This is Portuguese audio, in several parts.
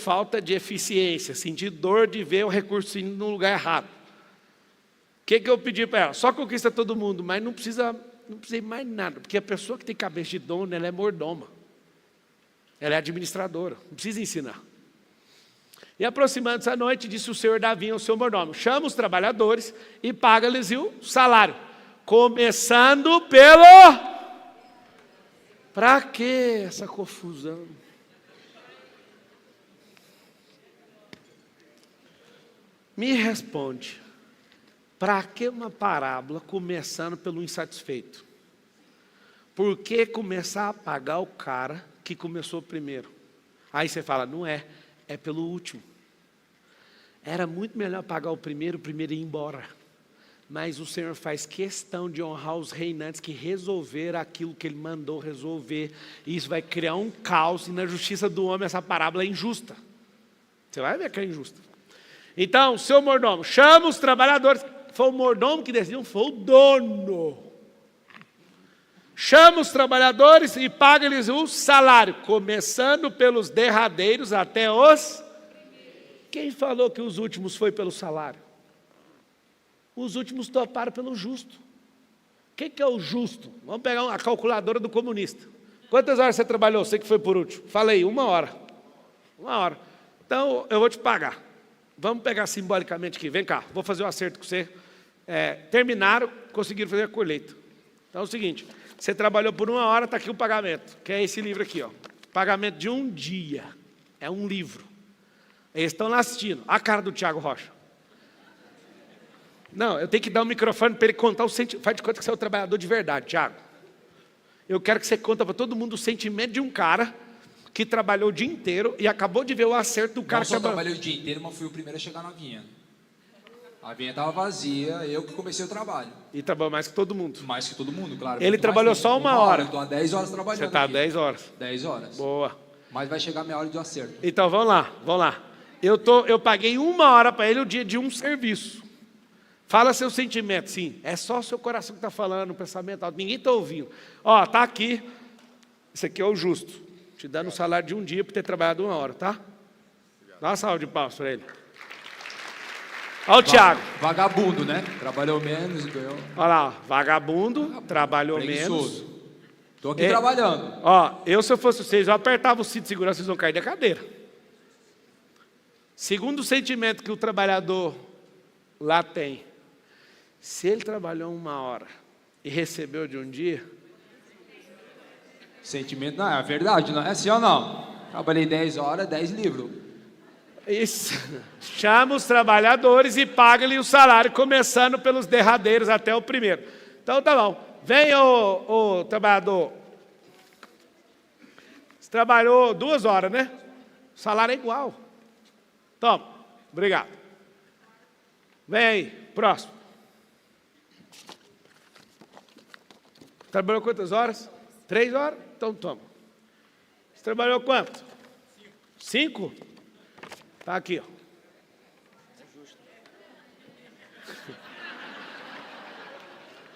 falta de eficiência, senti dor de ver o recurso indo no lugar errado. O que eu pedi para ela? Só conquista todo mundo, mas não precisa mais nada, porque a pessoa que tem cabeça de dono, ela é mordoma. Ela é administradora, não precisa ensinar. E aproximando-se à noite, disse o senhor Davi ao seu mordomo: chama os trabalhadores e paga-lhes o salário. Começando pelo... Para que essa confusão? Me responde. Para que uma parábola começando pelo insatisfeito? Por que começar a pagar o cara que começou primeiro? Aí você fala, não é pelo último. Era muito melhor pagar o primeiro ir embora. Mas o Senhor faz questão de honrar os reinantes que resolveram aquilo que Ele mandou resolver. E isso vai criar um caos, e na justiça do homem essa parábola é injusta. Você vai ver que é injusta. Então, seu mordomo, chama os trabalhadores. Foi o mordomo que decidiu, foi o dono. Chama os trabalhadores e paga-lhes o salário, começando pelos derradeiros até os... Quem falou que os últimos foi pelo salário? Os últimos toparam pelo justo. O que é o justo? Vamos pegar a calculadora do comunista. Quantas horas você trabalhou? Você que foi por último. Falei, 1 hora. 1 hora. Então, eu vou te pagar. Vamos pegar simbolicamente aqui. Vem cá, vou fazer um acerto com você. Terminaram, conseguiram fazer a colheita. Então é o seguinte, você trabalhou por 1 hora, está aqui o pagamento, que é esse livro aqui, ó. Pagamento de 1 dia. É um livro. Eles estão lá assistindo. A cara do Tiago Rocha. Não, eu tenho que dar um microfone para ele contar o sentimento. Faz de conta que você é o trabalhador de verdade, Tiago. Eu quero que você conta para todo mundo o sentimento de um cara que trabalhou o dia inteiro e acabou de ver o acerto do cara que trabalhei o dia inteiro, mas fui o primeiro a chegar na vinha. A vinha estava vazia, eu que comecei o trabalho. E trabalhou mais que todo mundo. Mais que todo mundo, claro. Ele trabalhou só 1 hora. Eu estou há 10 horas trabalhando. Você está há 10 horas. 10 horas. Boa. Mas vai chegar a minha hora de acerto. Então, vamos lá. Eu paguei 1 hora para ele o dia de um serviço. Fala seu sentimento, sim. É só o seu coração que está falando, o pensamento alto. Ninguém está ouvindo. Ó, está aqui. Isso aqui é o justo. Te dando um salário de 1 dia por ter trabalhado 1 hora, tá? Dá uma salva de palmas para ele. Olha o Tiago. Vagabundo, né? Trabalhou menos e ganhou. Olha lá, vagabundo, trabalhou menos. Estou aqui trabalhando. Ó, se eu fosse vocês, eu apertava o cinto de segurança, vocês vão cair da cadeira. Segundo o sentimento que o trabalhador lá tem, se ele trabalhou 1 hora e recebeu de 1 dia... Sentimento não é verdade, não é assim ou não? Trabalhei 10 horas, 10 livros. Isso. Chama os trabalhadores e paga-lhe o salário, começando pelos derradeiros até o primeiro. Então tá bom. Vem o trabalhador. Você trabalhou 2 horas, né? O salário é igual. Toma, obrigado. Vem aí, próximo. Trabalhou quantas horas? 3 horas? Então toma. Você trabalhou quanto? 5? Tá aqui, ó.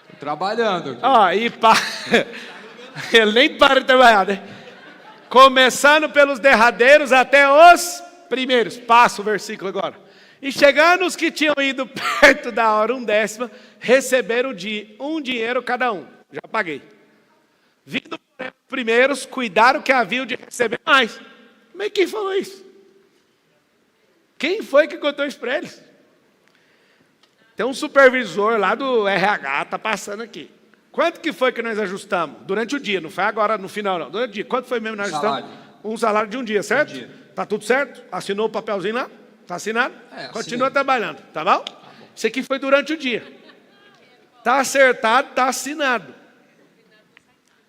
Tô trabalhando. Ó, ele nem para de trabalhar, né? Começando pelos derradeiros até os primeiros. Passa o versículo agora. E chegando os que tinham ido perto da hora 1/10, receberam um dinheiro cada um. Já paguei. Vindo os primeiros, cuidaram que haviam de receber mais. Mas quem falou isso? Quem foi que contou isso para eles? Tem um supervisor lá do RH, está passando aqui. Quanto que foi que nós ajustamos? Durante o dia, não foi agora no final não. Durante o dia, quanto foi mesmo que nós ajustamos? Um salário de 1 dia, certo? Está tudo certo? Assinou o papelzinho lá? Está assinado? Continua trabalhando, tá bom? Isso aqui foi durante o dia. Está acertado, está assinado.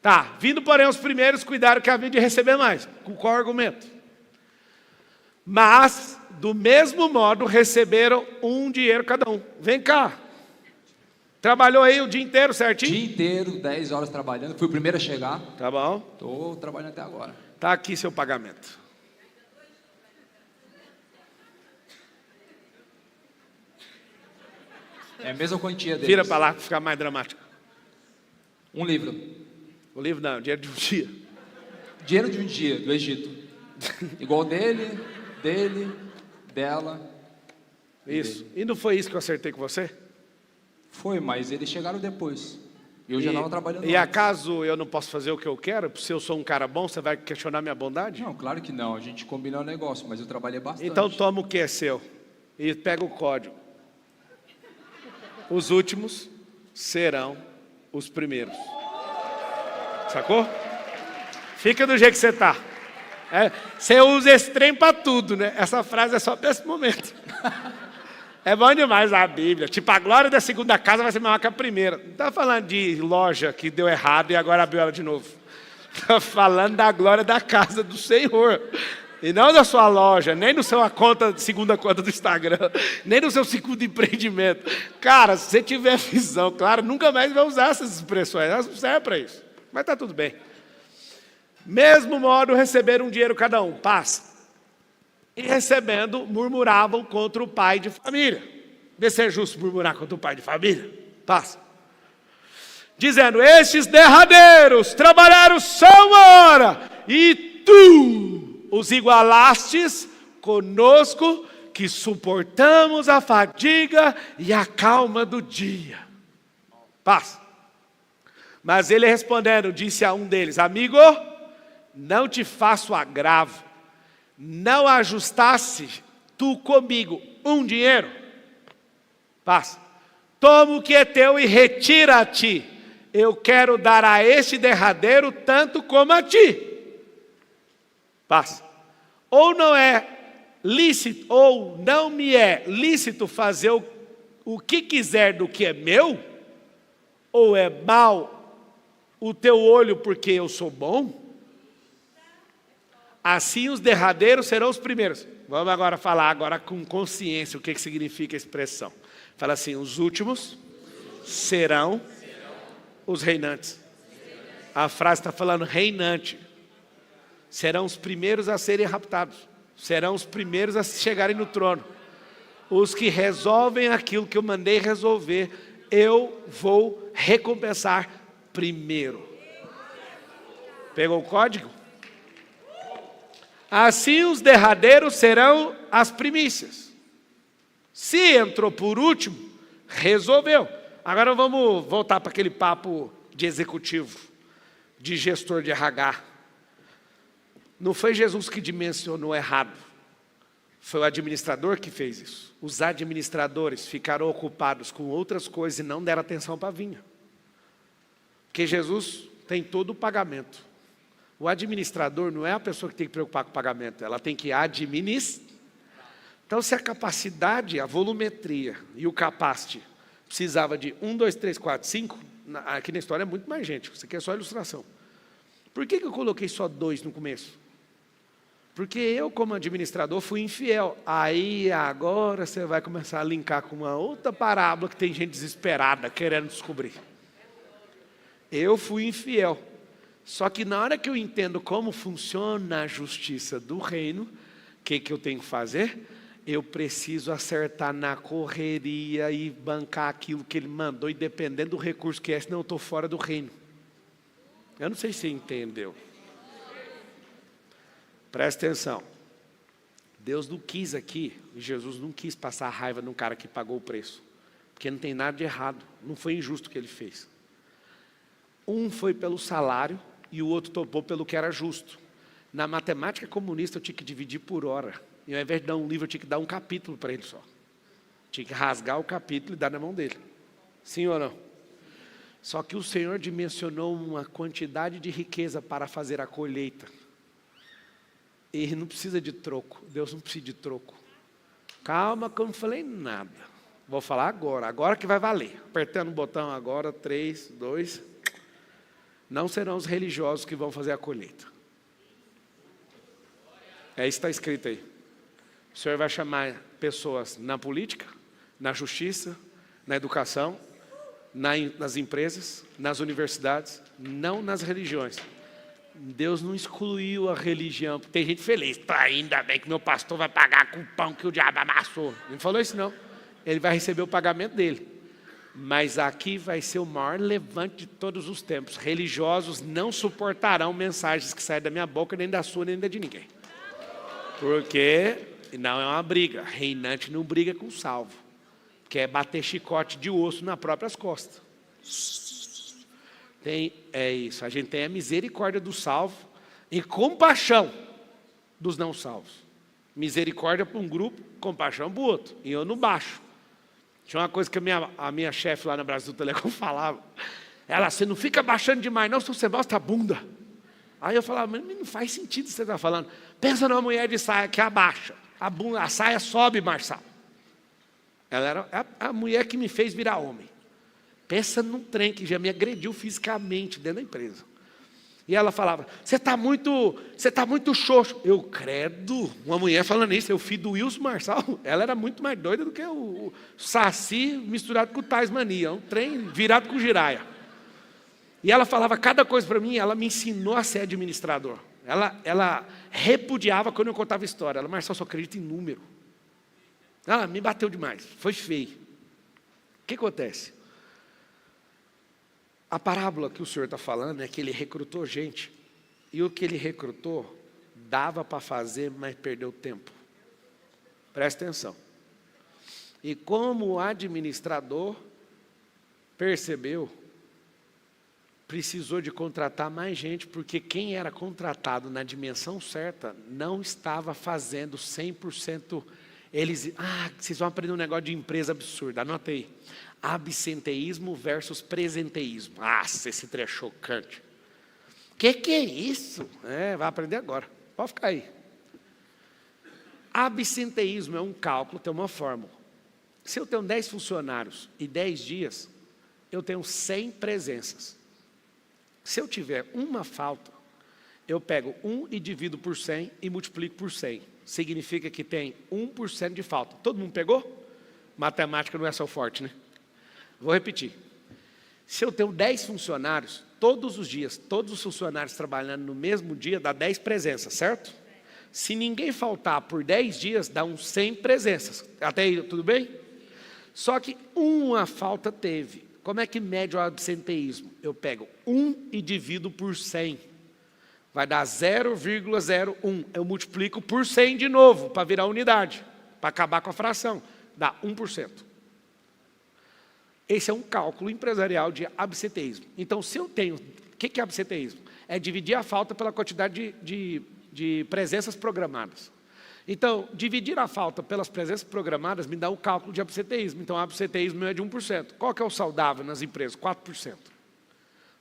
Tá, vindo porém os primeiros, cuidaram que havia de receber mais. Com qual argumento? Mas, do mesmo modo, receberam um dinheiro cada um. Vem cá. Trabalhou aí o dia inteiro certinho? Dia inteiro, 10 horas trabalhando. Fui o primeiro a chegar. Tá bom. Estou trabalhando até agora. Tá aqui seu pagamento. É a mesma quantia deles. Vira para lá para ficar mais dramático. Um livro. O livro não, dinheiro de um dia. Dinheiro de um dia, do Egito. Igual dele, Dele, dela. Isso. E não foi isso que eu acertei com você? Foi, mas eles chegaram depois. Eu já estava trabalhando E antes. acaso eu não posso fazer o que eu quero? Se eu sou um cara bom, você vai questionar minha bondade? Não, claro que não. A gente combinou o negócio, mas eu trabalhei bastante. Então toma o que é seu e pega o código. Os últimos serão os primeiros. Sacou? Fica do jeito que você está. Você usa esse trem para tudo, né? Essa frase é só para esse momento. É bom demais a Bíblia. Tipo, a glória da segunda casa vai ser maior que a primeira. Não está falando de loja que deu errado e agora abriu ela de novo. Está falando da glória da casa do Senhor. E não da sua loja, nem no sua conta, segunda conta do Instagram, nem no seu segundo empreendimento. Cara, se você tiver visão, claro, nunca mais vai usar essas expressões. Elas não servem para isso. Mas está tudo bem. Mesmo modo, receberam um dinheiro cada um. Paz. E recebendo, murmuravam contra o pai de família. Vê se é justo murmurar contra o pai de família. Passa. Dizendo, estes derradeiros trabalharam só uma hora, e tu os igualastes conosco, que suportamos a fadiga e a calma do dia. Passa. Mas ele respondendo, disse a um deles, amigo, não te faço agravo. Não ajustasse tu comigo um dinheiro? Passa. Toma o que é teu e retira a ti. Eu quero dar a este derradeiro tanto como a ti. Passa. Ou não é lícito, ou não me é lícito fazer o que quiser do que é meu? Ou é mal o teu olho porque eu sou bom? Assim os derradeiros serão os primeiros. Vamos agora falar agora com consciência o que significa a expressão. Fala assim, os últimos serão os reinantes. A frase está falando reinante. Serão os primeiros a serem raptados. Serão os primeiros a chegarem no trono. Os que resolvem aquilo que eu mandei resolver, eu vou recompensar primeiro. Pegou o código? Assim os derradeiros serão as primícias. Se entrou por último, resolveu. Agora vamos voltar para aquele papo de executivo, de gestor de RH. Não foi Jesus que dimensionou errado. Foi o administrador que fez isso. Os administradores ficaram ocupados com outras coisas e não deram atenção para a vinha. Porque Jesus tem todo o pagamento. O administrador não é a pessoa que tem que preocupar com o pagamento, ela tem que administrar. Então, se a capacidade, a volumetria e o capacity precisava de 1, 2, 3, 4, 5, aqui na história é muito mais gente, isso aqui é só ilustração. Por que eu coloquei só 2 no começo? Porque eu, como administrador, fui infiel. Aí, agora você vai começar a linkar com uma outra parábola que tem gente desesperada, querendo descobrir. Eu fui infiel. Só que na hora que eu entendo como funciona a justiça do reino, o que eu tenho que fazer? Eu preciso acertar na correria e bancar aquilo que ele mandou, e dependendo do recurso que é, senão eu estou fora do reino. Eu não sei se você entendeu. Presta atenção. Deus não quis aqui, Jesus não quis passar raiva num cara que pagou o preço. Porque não tem nada de errado, não foi injusto o que ele fez. Um foi pelo salário e o outro topou pelo que era justo. Na matemática comunista eu tinha que dividir por hora. E ao invés de dar um livro, eu tinha que dar um capítulo para ele só. Tinha que rasgar o capítulo e dar na mão dele. Sim ou não? Só que o Senhor dimensionou uma quantidade de riqueza para fazer a colheita. E não precisa de troco. Deus não precisa de troco. Calma que eu não falei nada. Vou falar agora. Agora que vai valer. Apertando o botão agora. 3, 2. Não serão os religiosos que vão fazer a colheita. É isso que está escrito aí. O Senhor vai chamar pessoas na política, na justiça, na educação, nas empresas, nas universidades, não nas religiões. Deus não excluiu a religião. Tem gente feliz. Ainda bem que meu pastor vai pagar com o pão que o diabo amassou. Ele não falou isso não. Ele vai receber o pagamento dele. Mas aqui vai ser o maior levante de todos os tempos. Religiosos não suportarão mensagens que saem da minha boca, nem da sua, nem da de ninguém. Porque Não é uma briga. Reinante não briga com salvo. Que é bater chicote de osso nas próprias costas. É isso. A gente tem a misericórdia do salvo e compaixão dos não salvos. Misericórdia para um grupo, compaixão para o outro. E eu no baixo. Tinha uma coisa que a minha chefe lá na Brasil Telecom falava. Ela, você não fica baixando demais, não, senão você mostra a bunda. Aí eu falava, mas não faz sentido o que você está falando. Pensa numa mulher de saia que abaixa. A saia sobe, Marçal. Ela era a mulher que me fez virar homem. Pensa num trem que já me agrediu fisicamente dentro da empresa. E ela falava, você está muito xoxo. Eu, credo, uma mulher falando isso, eu filho do Wilson Marçal. Ela era muito mais doida do que o Saci misturado com o Tais Mania. Um trem virado com giraia. E ela falava cada coisa para mim, ela me ensinou a ser administrador. Ela repudiava quando eu contava história. Ela, Marçal, só acredita em número. Ela me bateu demais, foi feio. O que acontece? A parábola que o senhor está falando é que ele recrutou gente. E o que ele recrutou, dava para fazer, mas perdeu tempo. Presta atenção. E como o administrador percebeu, precisou de contratar mais gente, porque quem era contratado na dimensão certa, não estava fazendo 100%. Vocês vão aprender um negócio de empresa absurdo, anota aí. Absenteísmo versus presenteísmo. Esse trem é chocante. Que é isso? Vai aprender agora. Pode ficar aí. Absenteísmo é um cálculo, tem uma fórmula. Se eu tenho 10 funcionários e 10 dias, eu tenho 100 presenças. Se eu tiver uma falta, eu pego 1 e divido por 100 e multiplico por 100. Significa que tem 1% de falta. Todo mundo pegou? Matemática não é só forte, né? Vou repetir. Se eu tenho 10 funcionários, todos os dias, todos os funcionários trabalhando no mesmo dia, dá 10 presenças, certo? Se ninguém faltar por 10 dias, dá uns 100 presenças. Até aí, tudo bem? Só que uma falta teve. Como é que mede o absenteísmo? Eu pego 1 e divido por 100. Vai dar 0,01. Eu multiplico por 100 de novo, para virar unidade, para acabar com a fração. Dá 1%. Esse é um cálculo empresarial de absenteísmo. Então, se eu tenho... O que é absenteísmo? É dividir a falta pela quantidade de presenças programadas. Então, dividir a falta pelas presenças programadas me dá o cálculo de absenteísmo. Então, o absenteísmo é de 1%. Qual que é o saudável nas empresas? 4%.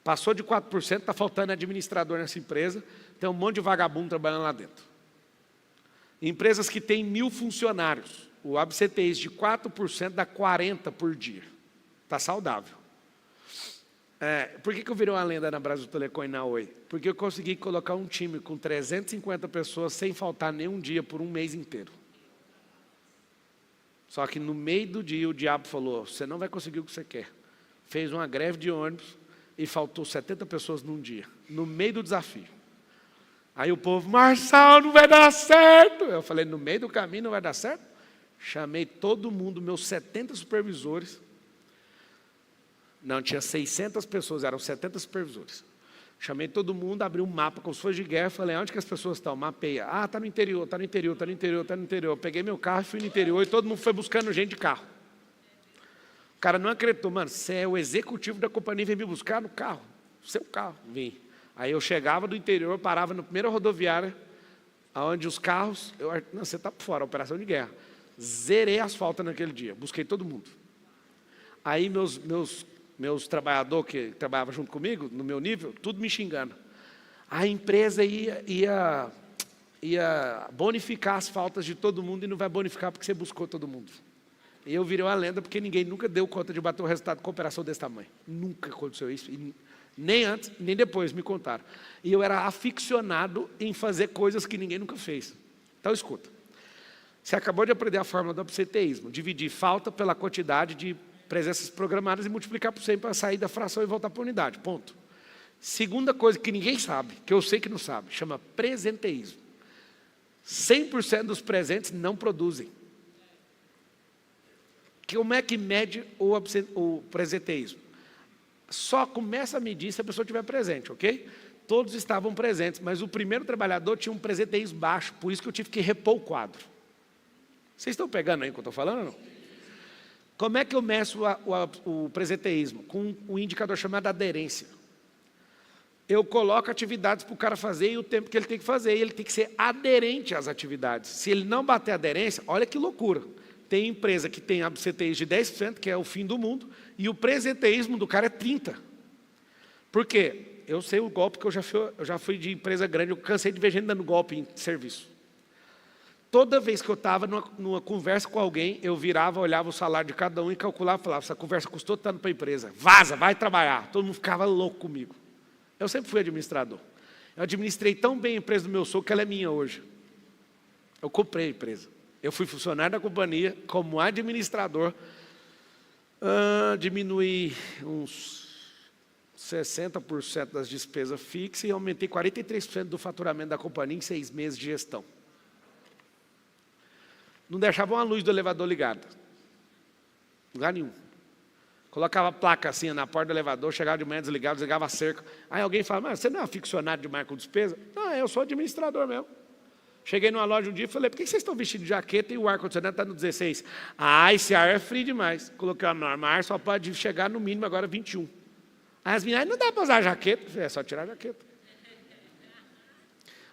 Passou de 4%, está faltando administrador nessa empresa, tem um monte de vagabundo trabalhando lá dentro. Empresas que têm 1.000 funcionários, o absenteísmo de 4% dá 40 por dia. Está saudável. Por que eu virei uma lenda na Brasil Telecom e na Oi? Porque eu consegui colocar um time com 350 pessoas sem faltar nenhum dia por um mês inteiro. Só que no meio do dia o diabo falou, você não vai conseguir o que você quer. Fez uma greve de ônibus e faltou 70 pessoas num dia, no meio do desafio. Aí o povo, Marçal, não vai dar certo. Eu falei, no meio do caminho não vai dar certo? Chamei todo mundo, meus 70 supervisores. Não, tinha 600 pessoas, eram 70 supervisores. Chamei todo mundo, abri um mapa com os foices de guerra, falei, onde que as pessoas estão? Mapeia. Está no interior, está no interior, está no interior, está no interior. Peguei meu carro e fui no interior e todo mundo foi buscando gente de carro. O cara não acreditou, mano, você é o executivo da companhia e vem me buscar no carro, seu carro, vim. Aí eu chegava do interior, parava na primeira rodoviária, onde os carros, não, você está por fora, operação de guerra. Zerei asfalto naquele dia, busquei todo mundo. Aí meus trabalhadores que trabalhavam junto comigo, no meu nível, tudo me xingando. A empresa ia bonificar as faltas de todo mundo e não vai bonificar porque você buscou todo mundo. E eu virei uma lenda porque ninguém nunca deu conta de bater o resultado com operação desse tamanho. Nunca aconteceu isso. E nem antes, nem depois me contaram. E eu era aficionado em fazer coisas que ninguém nunca fez. Então, escuta. Você acabou de aprender a fórmula do absenteísmo. Dividir falta pela quantidade de presenças programadas e multiplicar por 100 para sair da fração e voltar para a unidade. Ponto. Segunda coisa que ninguém sabe, que eu sei que não sabe, chama presenteísmo. 100% dos presentes não produzem. Como é que mede o presenteísmo? Só começa a medir se a pessoa estiver presente, ok? Todos estavam presentes, mas o primeiro trabalhador tinha um presenteísmo baixo, por isso que eu tive que repor o quadro. Vocês estão pegando aí o que eu estou falando ou não? Como é que eu meço o presenteísmo? Com um indicador chamado aderência. Eu coloco atividades para o cara fazer e o tempo que ele tem que fazer. E ele tem que ser aderente às atividades. Se ele não bater aderência, olha que loucura. Tem empresa que tem absenteísmo de 10%, que é o fim do mundo, e o presenteísmo do cara é 30%. Por quê? Eu sei o golpe que eu já fui de empresa grande, eu cansei de ver gente dando golpe em serviço. Toda vez que eu estava numa conversa com alguém, eu virava, olhava o salário de cada um e calculava e falava, essa conversa custou tanto para a empresa, vaza, vai trabalhar. Todo mundo ficava louco comigo. Eu sempre fui administrador. Eu administrei tão bem a empresa do meu sogro que ela é minha hoje. Eu comprei a empresa. Eu fui funcionário da companhia, como administrador, diminuí uns 60% das despesas fixas e aumentei 43% do faturamento da companhia em 6 meses de gestão. Não deixava uma luz do elevador ligada. Lugar nenhum. Colocava a placa assim na porta do elevador, chegava de manhã, desligava a cerca. Aí alguém fala, mas você não é aficionado de marca com despesa? Não, eu sou administrador mesmo. Cheguei numa loja um dia e falei, por que vocês estão vestidos de jaqueta e o ar-condicionado está no 16? Ah, esse ar é frio demais. Coloquei a norma, ar só pode chegar no mínimo agora 21. Aí as meninas, não dá para usar jaqueta. É só tirar a jaqueta.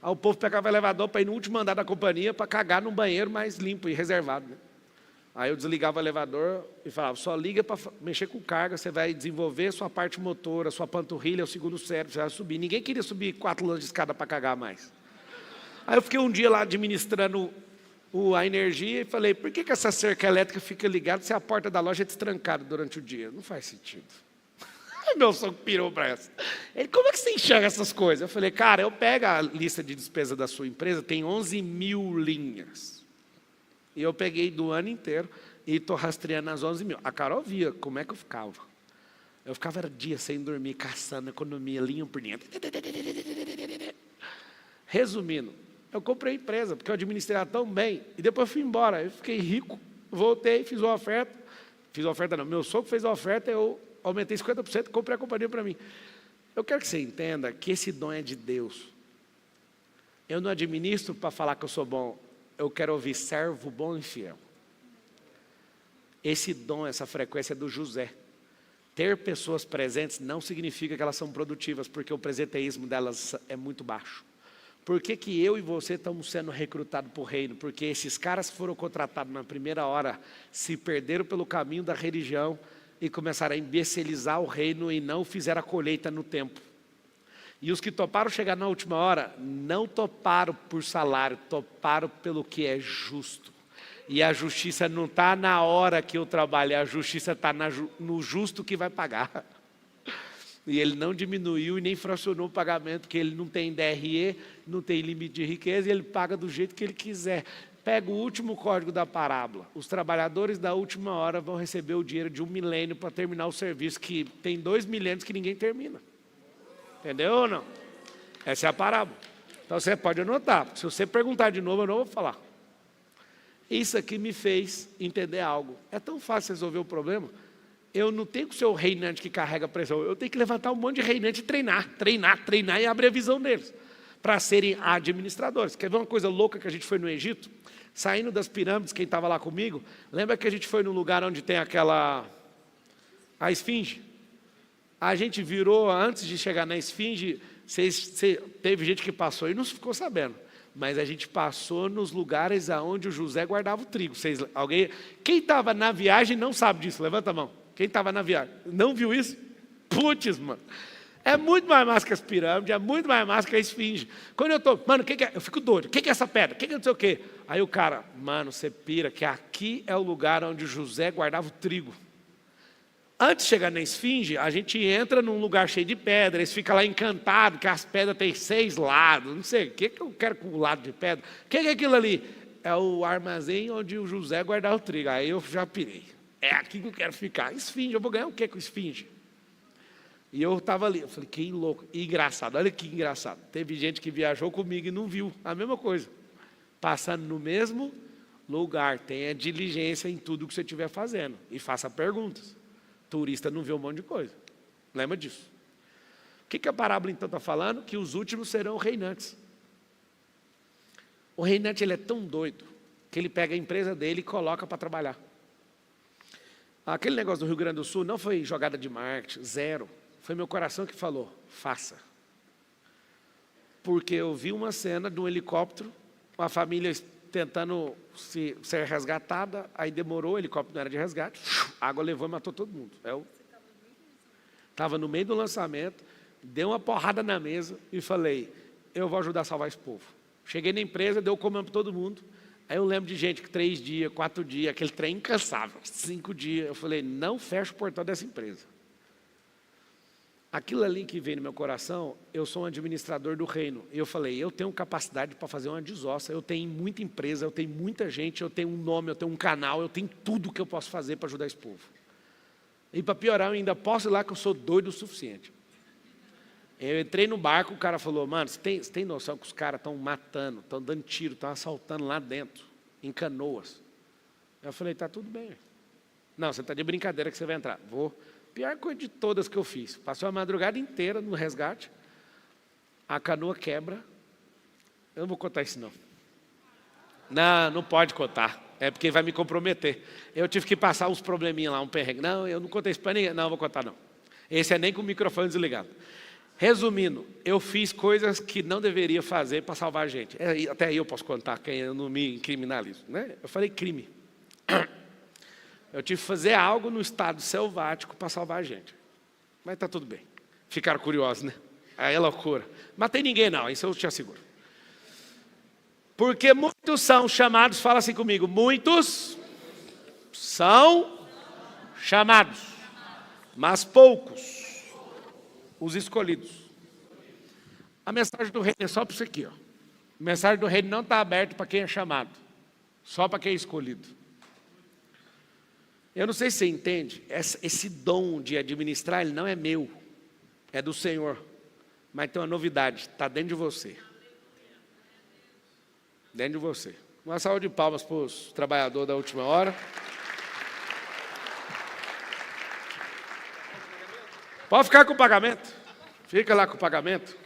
Aí o povo pegava o elevador para ir no último andar da companhia para cagar num banheiro mais limpo e reservado. Né? Aí eu desligava o elevador e falava, só liga para mexer com carga, você vai desenvolver a sua parte motora, a sua panturrilha, o segundo cérebro, você vai subir. Ninguém queria subir 4 lances de escada para cagar mais. Aí eu fiquei um dia lá administrando a energia e falei, por que essa cerca elétrica fica ligada se a porta da loja é destrancada durante o dia? Não faz sentido. Meu sogro pirou para essa. Ele, como é que você enxerga essas coisas? Eu falei, cara, eu pego a lista de despesa da sua empresa, tem 11 mil linhas. E eu peguei do ano inteiro e estou rastreando as 11 mil. A Carol via como é que eu ficava. Eu ficava dias sem dormir, caçando economia, linha por linha. Resumindo, eu comprei a empresa, porque eu administrava tão bem, e depois fui embora. Eu fiquei rico, voltei, fiz uma oferta. Fiz uma oferta não, meu sogro fez a oferta, eu aumentei 50% e comprei a companhia para mim. Eu quero que você entenda que esse dom é de Deus. Eu não administro para falar que eu sou bom. Eu quero ouvir servo bom e fiel. Esse dom, essa frequência é do José. Ter pessoas presentes não significa que elas são produtivas, porque o presenteísmo delas é muito baixo. Por que que eu e você estamos sendo recrutados para o reino? Porque esses caras que foram contratados na primeira hora se perderam pelo caminho da religião e começaram a imbecilizar o reino e não fizeram a colheita no tempo. E os que toparam chegar na última hora, não toparam por salário, toparam pelo que é justo. E a justiça não está na hora que eu trabalho, a justiça está no justo que vai pagar. E ele não diminuiu e nem fracionou o pagamento, porque ele não tem DRE, não tem limite de riqueza, e ele paga do jeito que ele quiser. Pega o último código da parábola. Os trabalhadores da última hora vão receber o dinheiro de 1 milênio para terminar o serviço, que tem 2 milênios que ninguém termina. Entendeu ou não? Essa é a parábola. Então você pode anotar. Se você perguntar de novo, eu não vou falar. Isso aqui me fez entender algo. É tão fácil resolver o problema. Eu não tenho que ser o reinante que carrega a pressão. Eu tenho que levantar um monte de reinante e treinar e abrir a visão deles. Para serem administradores. Quer ver uma coisa louca que a gente foi no Egito? Saindo das pirâmides, quem estava lá comigo, lembra que a gente foi num lugar onde tem a esfinge? A gente virou, antes de chegar na esfinge, teve gente que passou e não ficou sabendo. Mas a gente passou nos lugares onde o José guardava o trigo. Quem estava na viagem não sabe disso, levanta a mão. Quem estava na viagem, não viu isso? Putz, mano. É muito mais massa que as pirâmides, é muito mais massa que a esfinge. Quando eu estou, mano, eu fico doido, o que é essa pedra? O que é não sei o quê? Aí o cara, mano, você pira, que aqui é o lugar onde José guardava o trigo. Antes de chegar na esfinge, a gente entra num lugar cheio de pedras, fica lá encantado, que as pedras têm 6 lados, não sei, o que eu quero com o lado de pedra? O que é aquilo ali? É o armazém onde o José guardava o trigo. Aí eu já pirei. É aqui que eu quero ficar. Esfinge, eu vou ganhar o que com esfinge? E eu estava ali, eu falei, que louco. E engraçado, olha que engraçado. Teve gente que viajou comigo e não viu a mesma coisa. Passando no mesmo lugar. Tenha diligência em tudo que você estiver fazendo. E faça perguntas. Turista não vê um monte de coisa. Lembra disso. O que a parábola então está falando? Que os últimos serão reinantes. O reinante ele é tão doido que ele pega a empresa dele e coloca para trabalhar. Aquele negócio do Rio Grande do Sul não foi jogada de marketing, zero. Foi meu coração que falou, faça. Porque eu vi uma cena de um helicóptero, uma família tentando ser resgatada, aí demorou, o helicóptero não era de resgate, a água levou e matou todo mundo. Estava no meio do lançamento, dei uma porrada na mesa e falei, eu vou ajudar a salvar esse povo. Cheguei na empresa, deu comando para todo mundo. Aí eu lembro de gente que 3 dias, 4 dias, aquele trem incansável, 5 dias. Eu falei, não fecha o portão dessa empresa. Aquilo ali que veio no meu coração, eu sou um administrador do reino. E eu falei, eu tenho capacidade para fazer uma desossa, eu tenho muita empresa, eu tenho muita gente, eu tenho um nome, eu tenho um canal, eu tenho tudo que eu posso fazer para ajudar esse povo. E para piorar, eu ainda posso ir lá que eu sou doido o suficiente. Eu entrei no barco, o cara falou, mano, você tem noção que os caras estão matando, estão dando tiro, estão assaltando lá dentro, em Canoas. Eu falei, tá tudo bem. Não, você está de brincadeira que você vai entrar. Vou. Pior coisa de todas que eu fiz. Passou a madrugada inteira no resgate, a canoa quebra. Eu não vou contar isso não. Não pode contar. É porque vai me comprometer. Eu tive que passar uns probleminha lá, um perrengue. Não, eu não contei isso para ninguém. Não, vou contar não. Esse é nem com o microfone desligado. Resumindo, eu fiz coisas que não deveria fazer para salvar a gente. Até aí eu posso contar, quem eu não me criminalizo. Né? Eu falei crime. Eu tive que fazer algo no estado selvático para salvar a gente. Mas está tudo bem. Ficaram curiosos, né? Aí é loucura. Matei ninguém não, isso eu te asseguro. Porque muitos são chamados, fala assim comigo, muitos são chamados, mas poucos os escolhidos. A mensagem do reino é só para isso aqui. Ó. A mensagem do reino não está aberta para quem é chamado, só para quem é escolhido. Eu não sei se você entende, esse dom de administrar, ele não é meu, é do Senhor. Mas tem uma novidade, está dentro de você. Dentro de você. Uma salva de palmas para os trabalhadores da última hora. Pode ficar com o pagamento. Fica lá com o pagamento.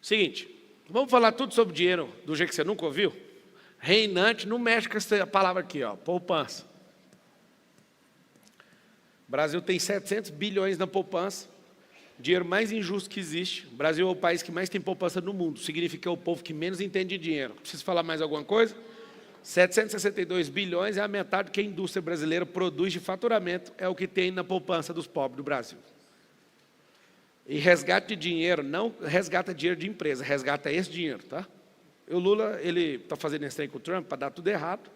Seguinte, vamos falar tudo sobre dinheiro do jeito que você nunca ouviu? Reinante, não mexe com essa palavra aqui, ó, poupança. O Brasil tem 700 bilhões na poupança, dinheiro mais injusto que existe. O Brasil é o país que mais tem poupança no mundo, significa que é o povo que menos entende de dinheiro. Preciso falar mais alguma coisa? 762 bilhões é a metade que a indústria brasileira produz de faturamento, é o que tem na poupança dos pobres do Brasil. E resgate de dinheiro, não resgata dinheiro de empresa, resgata esse dinheiro, tá? O Lula, ele está fazendo esse trem com o Trump para dar tudo errado,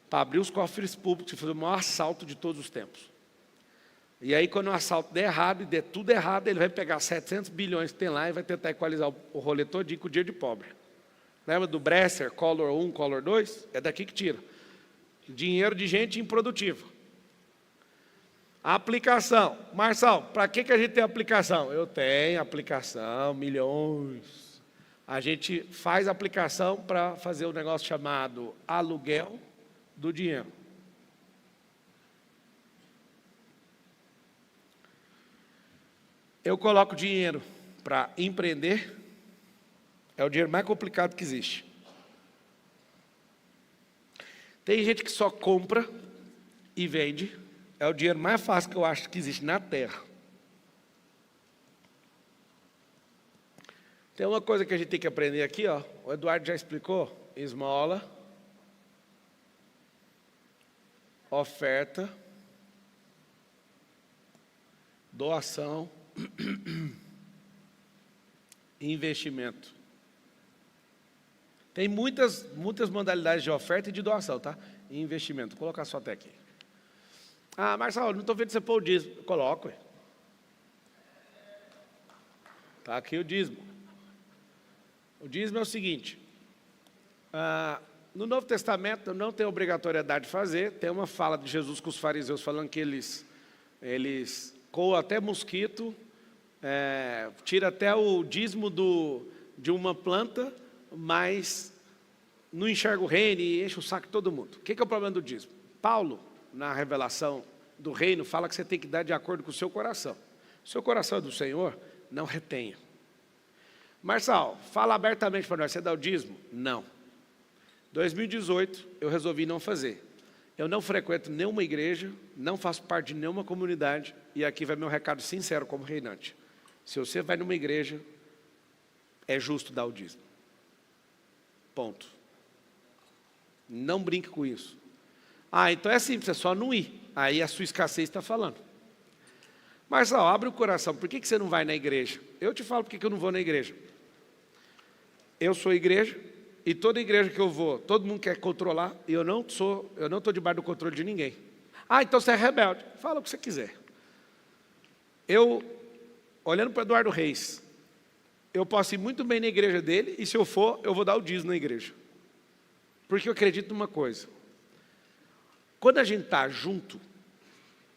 para abrir os cofres públicos e fazer o maior assalto de todos os tempos. E aí, quando o assalto der errado e der tudo errado, ele vai pegar 700 bilhões que tem lá e vai tentar equalizar o rolê todinho com o dinheiro de pobre. Lembra do Bresser, Collor 1, Collor 2? É daqui que tira. Dinheiro de gente improdutiva. A aplicação. Marçal, para que a gente tem aplicação? Eu tenho aplicação, milhões. A gente faz aplicação para fazer um negócio chamado aluguel do dinheiro. Eu coloco dinheiro para empreender, é o dinheiro mais complicado que existe. Tem gente que só compra e vende, é o dinheiro mais fácil que eu acho que existe na Terra. Tem uma coisa que a gente tem que aprender aqui, ó. O Eduardo já explicou: esmola, oferta, doação, investimento. Tem muitas modalidades de oferta e de doação, tá? E investimento. Vou colocar só até aqui. Ah, Marcelo, não estou vendo você pôr o dízimo. Eu coloco. Está aqui o dízimo. O dízimo é o seguinte, no Novo Testamento não tem obrigatoriedade de fazer, tem uma fala de Jesus com os fariseus falando que eles coam até mosquito, tira até o dízimo de uma planta, mas não enxerga o reino e enche o saco de todo mundo. O que é o problema do dízimo? Paulo, na revelação do reino, fala que você tem que dar de acordo com o seu coração. Se o seu coração é do Senhor, não retenha. Marçal, fala abertamente para nós, você dá o dízimo? Não. 2018, eu resolvi não fazer. Eu não frequento nenhuma igreja, não faço parte de nenhuma comunidade, e aqui vai meu recado sincero como reinante. Se você vai numa igreja, é justo dar o dízimo. Ponto. Não brinque com isso. Ah, então é simples, é só não ir. Aí a sua escassez está falando. Marçal, abre o coração, por que você não vai na igreja? Eu te falo por que eu não vou na igreja. Eu sou igreja, e toda igreja que eu vou, todo mundo quer controlar, e eu não estou debaixo do controle de ninguém. Ah, então você é rebelde. Fala o que você quiser. Eu, olhando para Eduardo Reis, eu posso ir muito bem na igreja dele, e se eu for, eu vou dar o dízimo na igreja. Porque eu acredito numa coisa. Quando a gente está junto,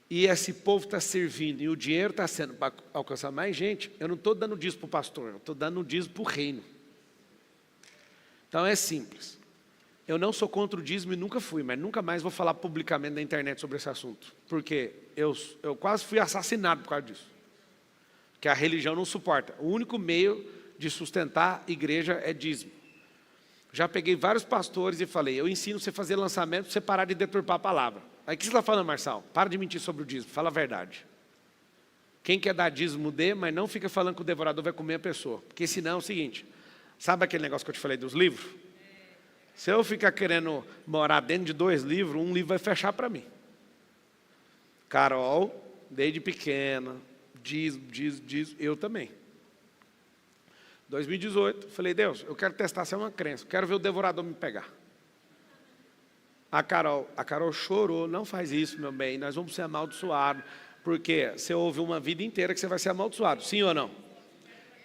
e esse povo está servindo, e o dinheiro está sendo para alcançar mais gente, eu não estou dando dízimo para o pastor, eu estou dando dízimo para o reino. Então é simples. Eu não sou contra o dízimo e nunca fui, mas nunca mais vou falar publicamente na internet sobre esse assunto. Porque eu quase fui assassinado por causa disso. Que a religião não suporta. O único meio de sustentar a igreja é dízimo. Já peguei vários pastores e falei, eu ensino você a fazer lançamento para você parar de deturpar a palavra. Aí o que você está falando, Marçal? Para de mentir sobre o dízimo, fala a verdade. Quem quer dar dízimo dê, mas não fica falando que o devorador vai comer a pessoa. Porque senão é o seguinte, sabe aquele negócio que eu te falei dos livros? Se eu ficar querendo morar dentro de 2 livros, um livro vai fechar para mim. Carol, desde pequena, dízimo, eu também. 2018, falei, Deus, eu quero testar se é uma crença, quero ver o devorador me pegar. A Carol chorou, não faz isso, meu bem, nós vamos ser amaldiçoados, porque você ouve uma vida inteira que você vai ser amaldiçoado, sim ou não?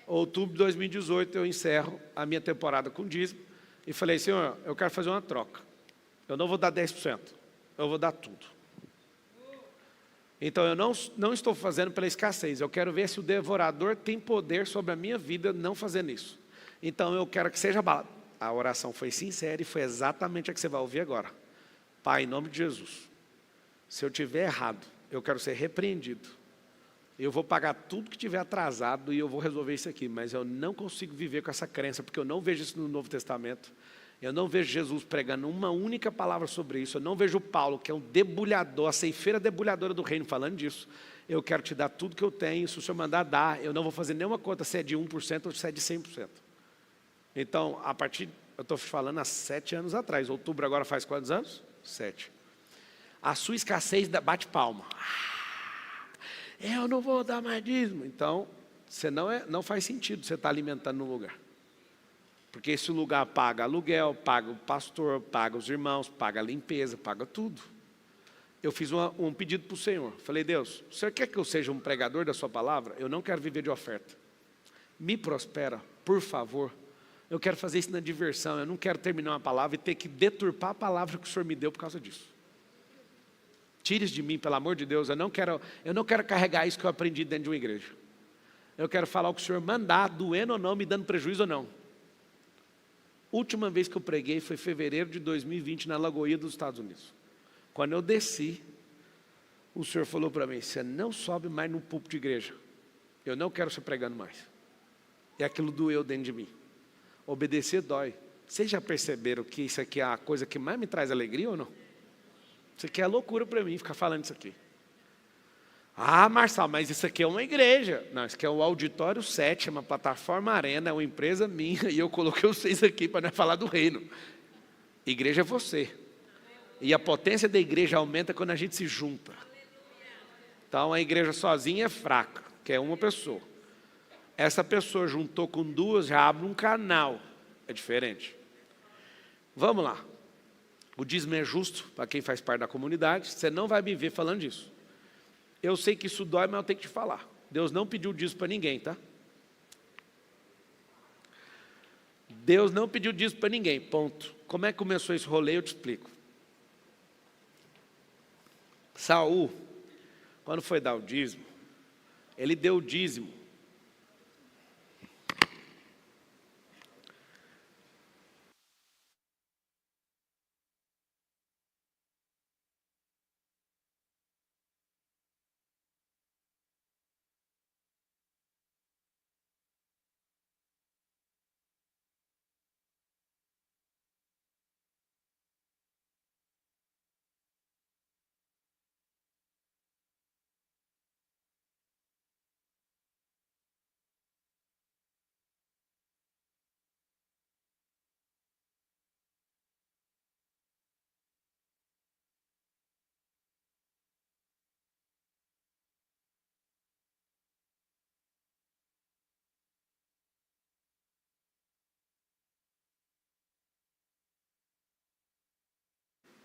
Outubro de 2018 eu encerro a minha temporada com dízimo e falei, Senhor, eu quero fazer uma troca. Eu não vou dar 10%, eu vou dar tudo. Então eu não estou fazendo pela escassez, eu quero ver se o devorador tem poder sobre a minha vida não fazendo isso. Então eu quero que seja abalado. A oração foi sincera e foi exatamente a que você vai ouvir agora. Pai, em nome de Jesus, se eu tiver errado, eu quero ser repreendido. Eu vou pagar tudo que tiver atrasado e eu vou resolver isso aqui, mas eu não consigo viver com essa crença, porque eu não vejo isso no Novo Testamento. Eu não vejo Jesus pregando uma única palavra sobre isso. Eu não vejo Paulo, que é um debulhador, a ceifeira debulhadora do reino, falando disso. Eu quero te dar tudo que eu tenho, se o Senhor mandar dar, eu não vou fazer nenhuma conta se é de 1% ou se é de 100%. Então, eu estou falando há 7 anos atrás, outubro agora faz quantos anos? 7. A sua escassez bate palma. Eu não vou dar mais dízimo. Então, não faz sentido você estar alimentando no lugar. Porque esse lugar paga aluguel, paga o pastor, paga os irmãos, paga a limpeza, paga tudo. Eu fiz um pedido para o Senhor. Falei, Deus, o Senhor quer que eu seja um pregador da sua palavra? Eu não quero viver de oferta. Me prospera, por favor. Eu quero fazer isso na diversão. Eu não quero terminar uma palavra e ter que deturpar a palavra que o Senhor me deu por causa disso. Tire isso de mim, pelo amor de Deus. Eu não quero carregar isso que eu aprendi dentro de uma igreja. Eu quero falar o que o Senhor mandar, doendo ou não, me dando prejuízo ou não. Última vez que eu preguei foi em fevereiro de 2020, na Lagoinha dos Estados Unidos. Quando eu desci, o Senhor falou para mim, você não sobe mais no púlpito de igreja. Eu não quero você pregando mais. E aquilo doeu dentro de mim. Obedecer dói. Vocês já perceberam que isso aqui é a coisa que mais me traz alegria ou não? Isso aqui é loucura para mim, ficar falando isso aqui. Ah, Marçal, mas isso aqui é uma igreja. Não, isso aqui é o Auditório 7, é uma plataforma arena, é uma empresa minha, e eu coloquei vocês aqui para nós falar do reino. Igreja é você. E a potência da igreja aumenta quando a gente se junta. Então a igreja sozinha é fraca, que é uma pessoa. Essa pessoa juntou com 2, já abre um canal. É diferente. Vamos lá. O dízimo é justo para quem faz parte da comunidade. Você não vai me ver falando disso. Eu sei que isso dói, mas eu tenho que te falar. Deus não pediu dízimo para ninguém, tá? Deus não pediu dízimo para ninguém, ponto. Como é que começou esse rolê, eu te explico. Saul, quando foi dar o dízimo, ele deu o dízimo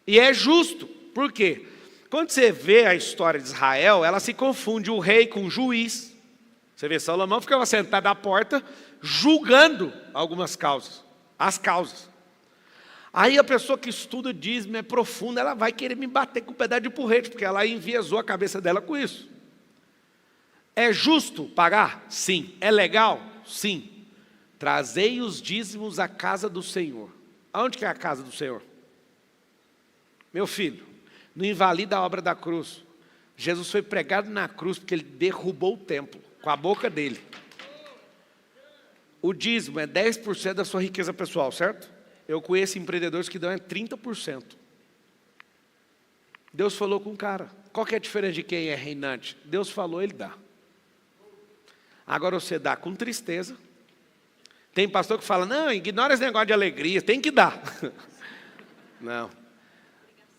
E é justo. Por quê? Quando você vê a história de Israel, ela se confunde o rei com o juiz. Você vê, Salomão ficava sentado à porta, julgando algumas causas, as causas. Aí a pessoa que estuda dízimo é profunda, ela vai querer me bater com um pedaço de porrete, porque ela enviesou a cabeça dela com isso. É justo pagar? Sim. É legal? Sim. Trazei os dízimos à casa do Senhor. Aonde que é a casa do Senhor? Meu filho, não invalida a obra da cruz. Jesus foi pregado na cruz porque ele derrubou o templo com a boca dele. O dízimo é 10% da sua riqueza pessoal, certo? Eu conheço empreendedores que dão 30%. Deus falou com o cara. Qual que é a diferença de quem é reinante? Deus falou, ele dá. Agora você dá com tristeza. Tem pastor que fala, não, ignora esse negócio de alegria, tem que dar. Não.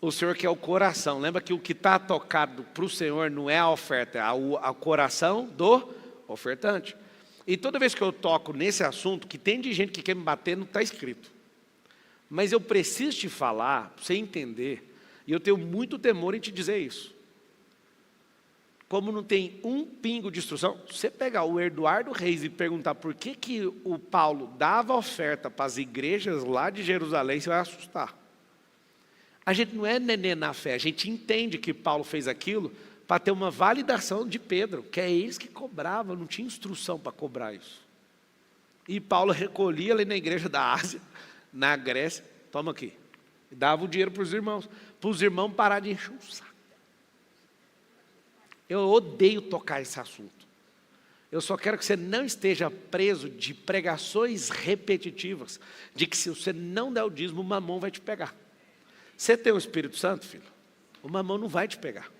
O Senhor quer o coração. Lembra que o que está tocado para o Senhor não é a oferta, é o coração do ofertante. E toda vez que eu toco nesse assunto, que tem de gente que quer me bater, não está escrito. Mas eu preciso te falar, para você entender, e eu tenho muito temor em te dizer isso. Como não tem um pingo de instrução, você pegar o Eduardo Reis e perguntar por que o Paulo dava oferta para as igrejas lá de Jerusalém, você vai assustar. A gente não é nenê na fé, a gente entende que Paulo fez aquilo para ter uma validação de Pedro, que é eles que cobravam, não tinha instrução para cobrar isso. E Paulo recolhia ali na igreja da Ásia, na Grécia, toma aqui, e dava o dinheiro para os irmãos parar de encher o saco. Eu odeio tocar esse assunto. Eu só quero que você não esteja preso de pregações repetitivas, de que se você não der o dízimo, o mamão vai te pegar. Você tem o Espírito Santo, filho? O mamão não vai te pegar.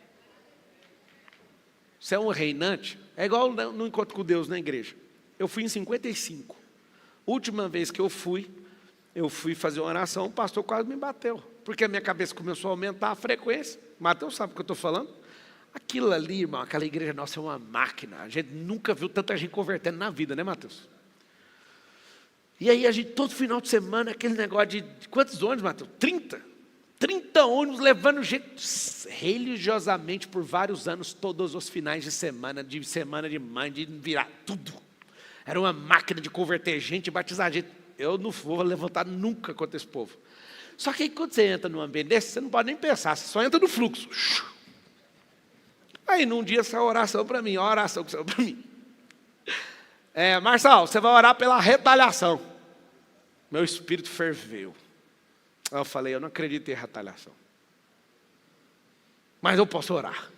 Você é um reinante? É igual no encontro com Deus na igreja. Eu fui em 55. Última vez que eu fui fazer uma oração, o pastor quase me bateu. Porque a minha cabeça começou a aumentar a frequência. Mateus sabe o que eu estou falando? Aquilo ali, irmão, aquela igreja nossa é uma máquina. A gente nunca viu tanta gente convertendo na vida, né, Mateus? E aí a gente, todo final de semana, aquele negócio de quantos ônibus, Mateus? 30 ônibus levando gente religiosamente por vários anos, todos os finais de semana de mãe, de virar tudo. Era uma máquina de converter gente, batizar gente. Eu não vou levantar nunca contra esse povo. Só que aí quando você entra num ambiente desse, você não pode nem pensar, você só entra no fluxo. Aí num dia saiu oração para mim, a oração que saiu para mim. Marçal, você vai orar pela retaliação. Meu espírito ferveu. Aí eu falei, eu não acredito em retaliação. Mas eu posso orar.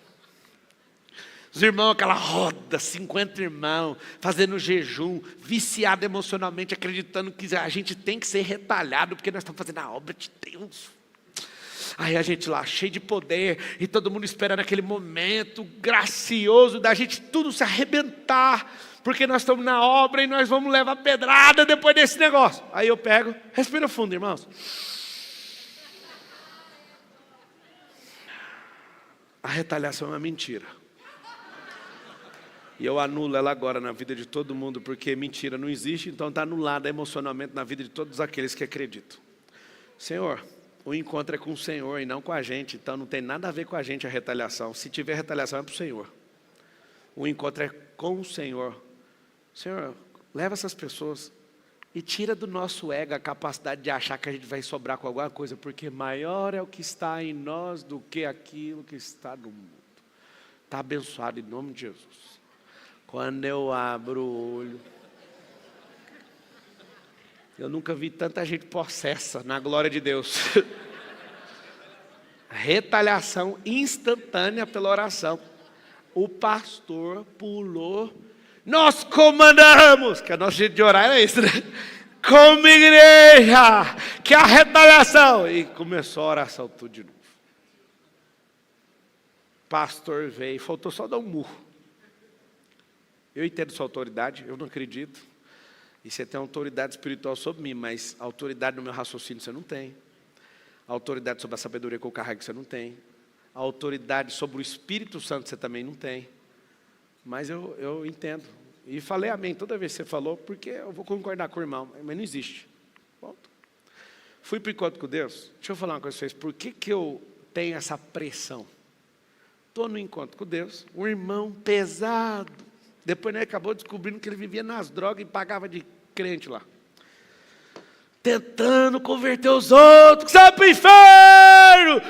Os irmãos, aquela roda, 50 irmãos, fazendo jejum, viciado emocionalmente, acreditando que a gente tem que ser retalhado, porque nós estamos fazendo a obra de Deus. Aí a gente lá, cheio de poder, e todo mundo esperando aquele momento gracioso da gente tudo se arrebentar, porque nós estamos na obra e nós vamos levar pedrada depois desse negócio. Aí eu pego, respira fundo, irmãos. A retaliação é uma mentira. E eu anulo ela agora na vida de todo mundo, porque mentira não existe, então está anulada emocionalmente na vida de todos aqueles que acreditam. Senhor, o encontro é com o Senhor e não com a gente, então não tem nada a ver com a gente a retaliação. Se tiver retaliação é para o Senhor. O encontro é com o Senhor. Senhor, leva essas pessoas e tira do nosso ego a capacidade de achar que a gente vai sobrar com alguma coisa, porque maior é o que está em nós do que aquilo que está no mundo. Está abençoado em nome de Jesus. Quando eu abro o olho, eu nunca vi tanta gente possessa na glória de Deus. Retaliação instantânea pela oração. O pastor pulou. Nós comandamos, que a nossa jeito de orar era isso, né? Como igreja, que a retaliação. E começou a oração tudo de novo. Pastor veio, faltou só dar um murro. Eu entendo sua autoridade, eu não acredito. E você tem autoridade espiritual sobre mim, mas autoridade no meu raciocínio você não tem. Autoridade sobre a sabedoria que eu carrego você não tem. Autoridade sobre o Espírito Santo você também não tem. Mas eu entendo. E falei amém toda vez que você falou, porque eu vou concordar com o irmão, mas não existe. Ponto. Fui para o encontro com Deus. Deixa eu falar uma coisa para vocês. Por que eu tenho essa pressão? Estou no encontro com Deus, um irmão pesado. Depois ele acabou descobrindo que ele vivia nas drogas e pagava de crente lá. Tentando converter os outros, que sai para o inferno!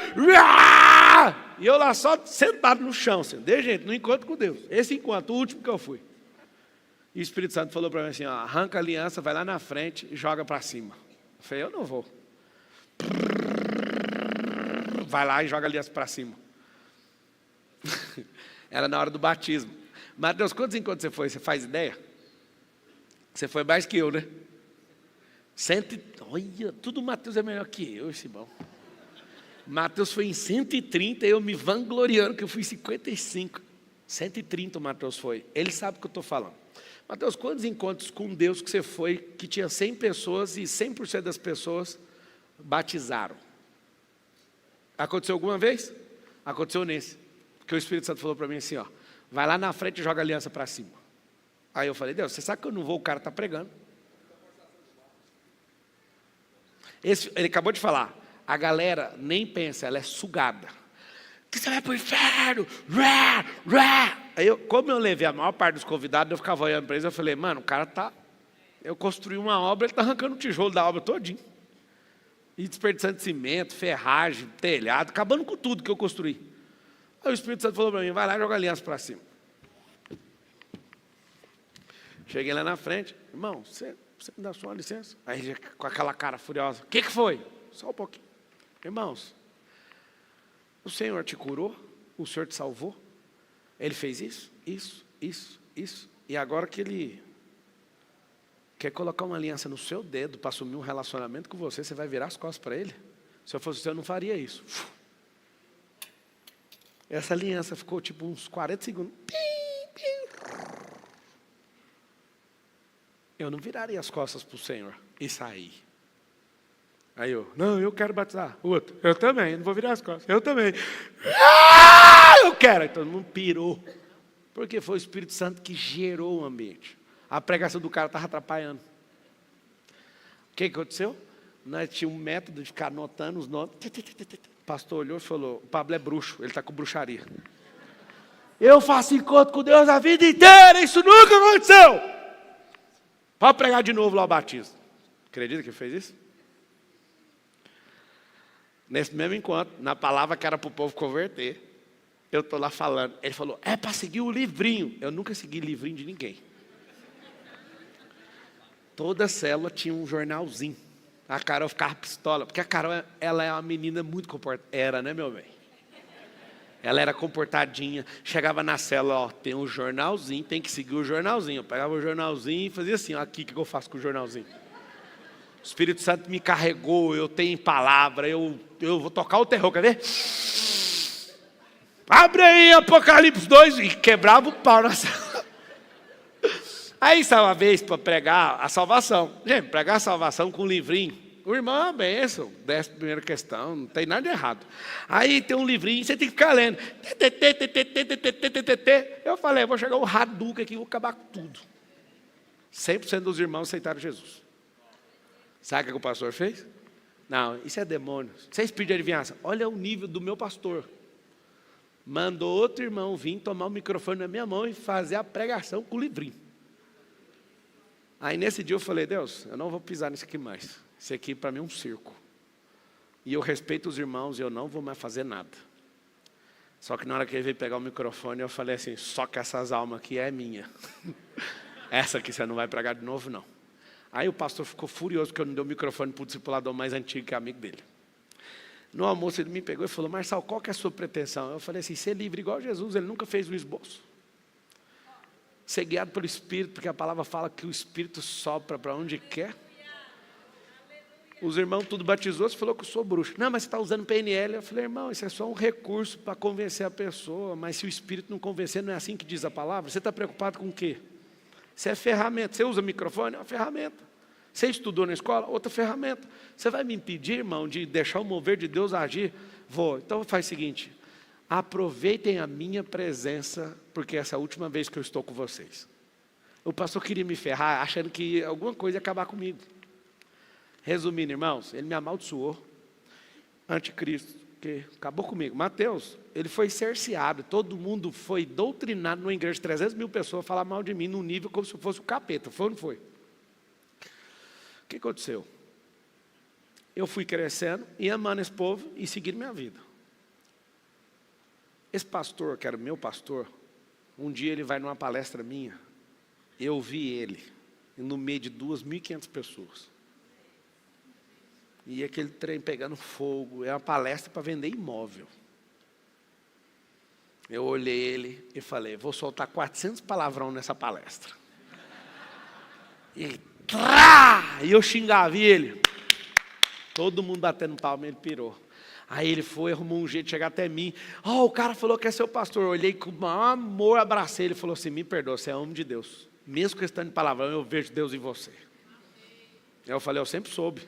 E eu lá só sentado no chão, assim, de jeito, no encontro com Deus. Esse encontro, o último que eu fui. E o Espírito Santo falou para mim assim, ó, arranca a aliança, vai lá na frente e joga para cima. Eu falei, eu não vou. Vai lá e joga a aliança para cima. Era na hora do batismo. Mateus, quantos encontros você foi? Você faz ideia? Você foi mais que eu, né? Olha, tudo Mateus é melhor que eu, esse bom. Mateus foi em 130, eu me vangloriando que eu fui em 55. 130 o Mateus foi. Ele sabe o que eu estou falando. Mateus, quantos encontros com Deus que você foi que tinha 100 pessoas e 100% das pessoas batizaram? Aconteceu alguma vez? Aconteceu nesse. Porque o Espírito Santo falou para mim assim, ó, vai lá na frente e joga a aliança para cima. Aí eu falei, Deus, você sabe que eu não vou, o cara está pregando. Ele acabou de falar, a galera nem pensa, ela é sugada. Que você vai para o inferno, Aí como eu levei a maior parte dos convidados, eu ficava olhando para eles, eu falei, mano, o cara tá, eu construí uma obra, ele está arrancando o tijolo da obra todinho. E desperdiçando cimento, ferragem, telhado, acabando com tudo que eu construí. Aí o Espírito Santo falou para mim, vai lá e joga a aliança para cima. Cheguei lá na frente, irmão, você me dá só uma licença? Aí com aquela cara furiosa, o que foi? Só um pouquinho. Irmãos, o Senhor te curou? O Senhor te salvou? Ele fez isso. E agora que Ele quer colocar uma aliança no seu dedo para assumir um relacionamento com você, você vai virar as costas para Ele? Se eu fosse você, eu não faria isso. Essa aliança ficou tipo uns 40 segundos. Eu não viraria as costas para o Senhor e sair. Aí eu quero batizar. O outro, eu também, não vou virar as costas. Eu também. Eu quero. Aí todo mundo pirou. Porque foi o Espírito Santo que gerou o ambiente. A pregação do cara estava atrapalhando. O que aconteceu? Nós tínhamos um método de ficar anotando os nomes. O pastor olhou e falou, o Pablo é bruxo, ele está com bruxaria. Eu faço encontro com Deus a vida inteira, isso nunca aconteceu. Pode pregar de novo lá o batismo. Acredita que ele fez isso? Nesse mesmo encontro, na palavra que era para o povo converter, eu estou lá falando. Ele falou, é para seguir o livrinho. Eu nunca segui livrinho de ninguém. Toda célula tinha um jornalzinho. A Carol ficava pistola, porque a Carol, ela é uma menina muito comportada. Era, né, meu bem? Ela era comportadinha. Chegava na célula, ó, tem um jornalzinho, tem que seguir o jornalzinho. Eu pegava o jornalzinho e fazia assim, ó, aqui, o que eu faço com o jornalzinho? O Espírito Santo me carregou, eu tenho palavra, eu vou tocar o terror, quer ver? Abre aí Apocalipse 2 e quebrava o pau na célula. Aí saiu uma vez para pregar a salvação. Gente, pregar a salvação com um livrinho. O irmão é uma bênção, 11ª questão, não tem nada de errado. Aí tem um livrinho, você tem que ficar lendo. Eu falei, vou chegar um Hadouken aqui e vou acabar com tudo. 100% dos irmãos aceitaram Jesus. Sabe o que o pastor fez? Não, isso é demônio. Vocês pedem adivinhança. Olha o nível do meu pastor. Mandou outro irmão vir tomar o microfone na minha mão e fazer a pregação com o livrinho. Aí nesse dia eu falei, Deus, eu não vou pisar nisso aqui mais. Isso aqui para mim é um circo. E eu respeito os irmãos e eu não vou mais fazer nada. Só que na hora que ele veio pegar o microfone, eu falei assim, só que essas almas aqui é minha. Essa aqui você não vai pregar de novo, não. Aí o pastor ficou furioso porque eu não dei o microfone para o discipulador mais antigo, que é amigo dele. No almoço ele me pegou e falou, Marçal, qual que é a sua pretensão? Eu falei assim, ser livre igual Jesus, ele nunca fez um esboço. Ser guiado pelo Espírito, porque a palavra fala que o Espírito sopra para onde quer. Os irmãos tudo batizou, você falou que eu sou bruxo. Não, mas você está usando PNL. Eu falei, irmão, isso é só um recurso para convencer a pessoa, mas se o Espírito não convencer, não é assim que diz a palavra? Você está preocupado com o quê? Isso é ferramenta. Você usa microfone? É uma ferramenta. Você estudou na escola? Outra ferramenta. Você vai me impedir, irmão, de deixar o mover de Deus agir? Vou. Então faz o seguinte, aproveitem a minha presença, porque essa é a última vez que eu estou com vocês. O pastor queria me ferrar, achando que alguma coisa ia acabar comigo. Resumindo, irmãos, ele me amaldiçoou. Anticristo, que acabou comigo. Mateus, ele foi cerceado. Todo mundo foi doutrinado numa igreja de 300 mil pessoas a falar mal de mim num nível como se fosse o capeta. Foi ou não foi? O que aconteceu? Eu fui crescendo e amando esse povo e seguindo minha vida. Esse pastor, que era o meu pastor, um dia ele vai numa palestra minha, eu vi ele no meio de 2.500 pessoas. E aquele trem pegando fogo, é uma palestra para vender imóvel. Eu olhei ele e falei, vou soltar 400 palavrão nessa palestra. E eu xingava ele. Todo mundo batendo palma, ele pirou. Aí ele foi, arrumou um jeito de chegar até mim. O cara falou que é seu pastor. Eu olhei com maior amor, abracei ele e falou assim, me perdoa, você é homem de Deus. Mesmo questão de palavrão, eu vejo Deus em você. Eu falei, eu sempre soube.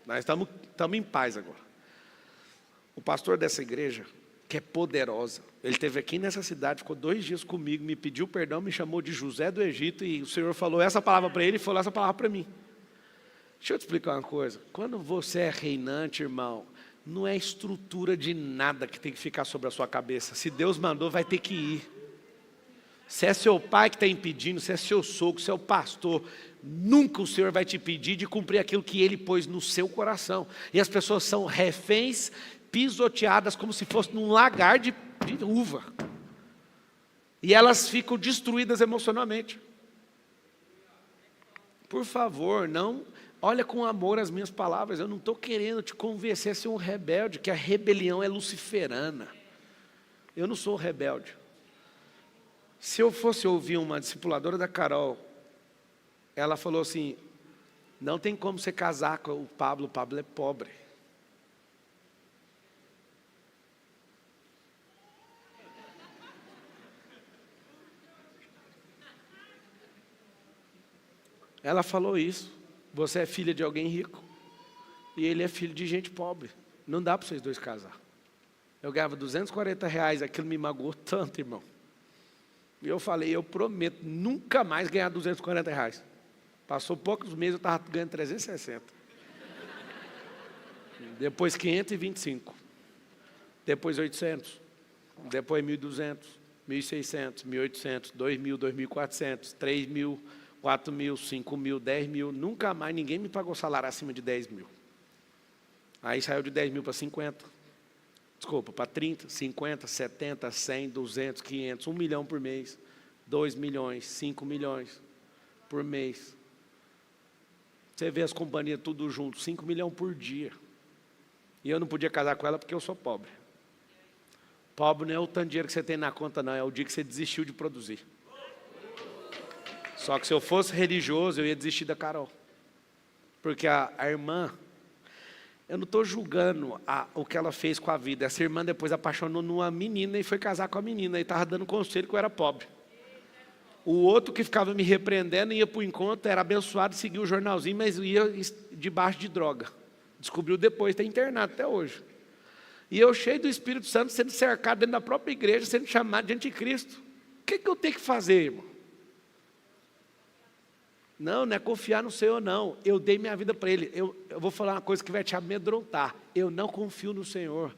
Nós estamos em paz agora. O pastor dessa igreja, que é poderosa, ele esteve aqui nessa cidade, ficou 2 dias comigo, me pediu perdão, me chamou de José do Egito, e o Senhor falou essa palavra para ele e falou essa palavra para mim. Deixa eu te explicar uma coisa. Quando você é reinante, irmão, não é estrutura de nada que tem que ficar sobre a sua cabeça. Se Deus mandou, vai ter que ir. Se é seu pai que está impedindo, se é seu sogro, se é o pastor, nunca o Senhor vai te impedir de cumprir aquilo que Ele pôs no seu coração. E as pessoas são reféns, pisoteadas como se fosse num lagar de uva. E elas ficam destruídas emocionalmente. Por favor, não olha com amor as minhas palavras. Eu não estou querendo te convencer a ser um rebelde, que a rebelião é luciferana. Eu não sou rebelde. Se eu fosse ouvir uma discipuladora da Carol, ela falou assim, não tem como você casar com o Pablo é pobre. Ela falou isso, você é filha de alguém rico, e ele é filho de gente pobre. Não dá para vocês dois casar. Eu ganhava R$240, aquilo me magoou tanto, irmão. E eu falei, eu prometo nunca mais ganhar R$240. Passou poucos meses, eu estava ganhando 360. Depois 525. Depois 800. Depois 1.200. 1.600. 1.800. 2.000. 2.400. 3.000. 4.000. 5.000. 10.000. Nunca mais ninguém me pagou salário acima de 10.000. Aí saiu de 10.000 para 50. Desculpa, para 30, 50, 70, 100, 200, 500, 1 milhão por mês, 2 milhões, 5 milhões por mês. Você vê as companhias tudo junto, 5 milhões por dia. E eu não podia casar com ela porque eu sou pobre. Pobre não é o tanto de dinheiro que você tem na conta, não, é o dia que você desistiu de produzir. Só que se eu fosse religioso, eu ia desistir da Carol. Porque a irmã... Eu não estou julgando o que ela fez com a vida. Essa irmã depois apaixonou numa menina e foi casar com a menina. E estava dando conselho que eu era pobre. O outro que ficava me repreendendo, ia para o encontro, era abençoado, seguia o jornalzinho, mas ia debaixo de droga. Descobriu depois, está internado até hoje. E eu cheio do Espírito Santo, sendo cercado dentro da própria igreja, sendo chamado de anticristo. O que eu tenho que fazer, irmão? Não é confiar no Senhor, não. Eu dei minha vida para Ele. Eu vou falar uma coisa que vai te amedrontar. Eu não confio no Senhor.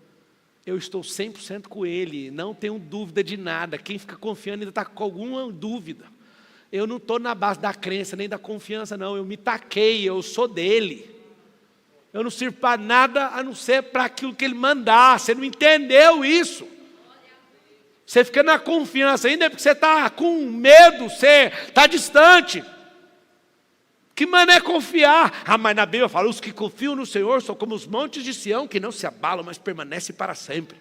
Eu estou 100% com Ele. Não tenho dúvida de nada. Quem fica confiando ainda está com alguma dúvida. Eu não estou na base da crença, nem da confiança, não. Eu me taquei, eu sou dEle. Eu não sirvo para nada, a não ser para aquilo que Ele mandar. Você não entendeu isso. Você fica na confiança ainda porque você está com medo, você está distante. Que mané confiar? Mas na Bíblia fala, os que confiam no Senhor são como os montes de Sião, que não se abalam, mas permanecem para sempre.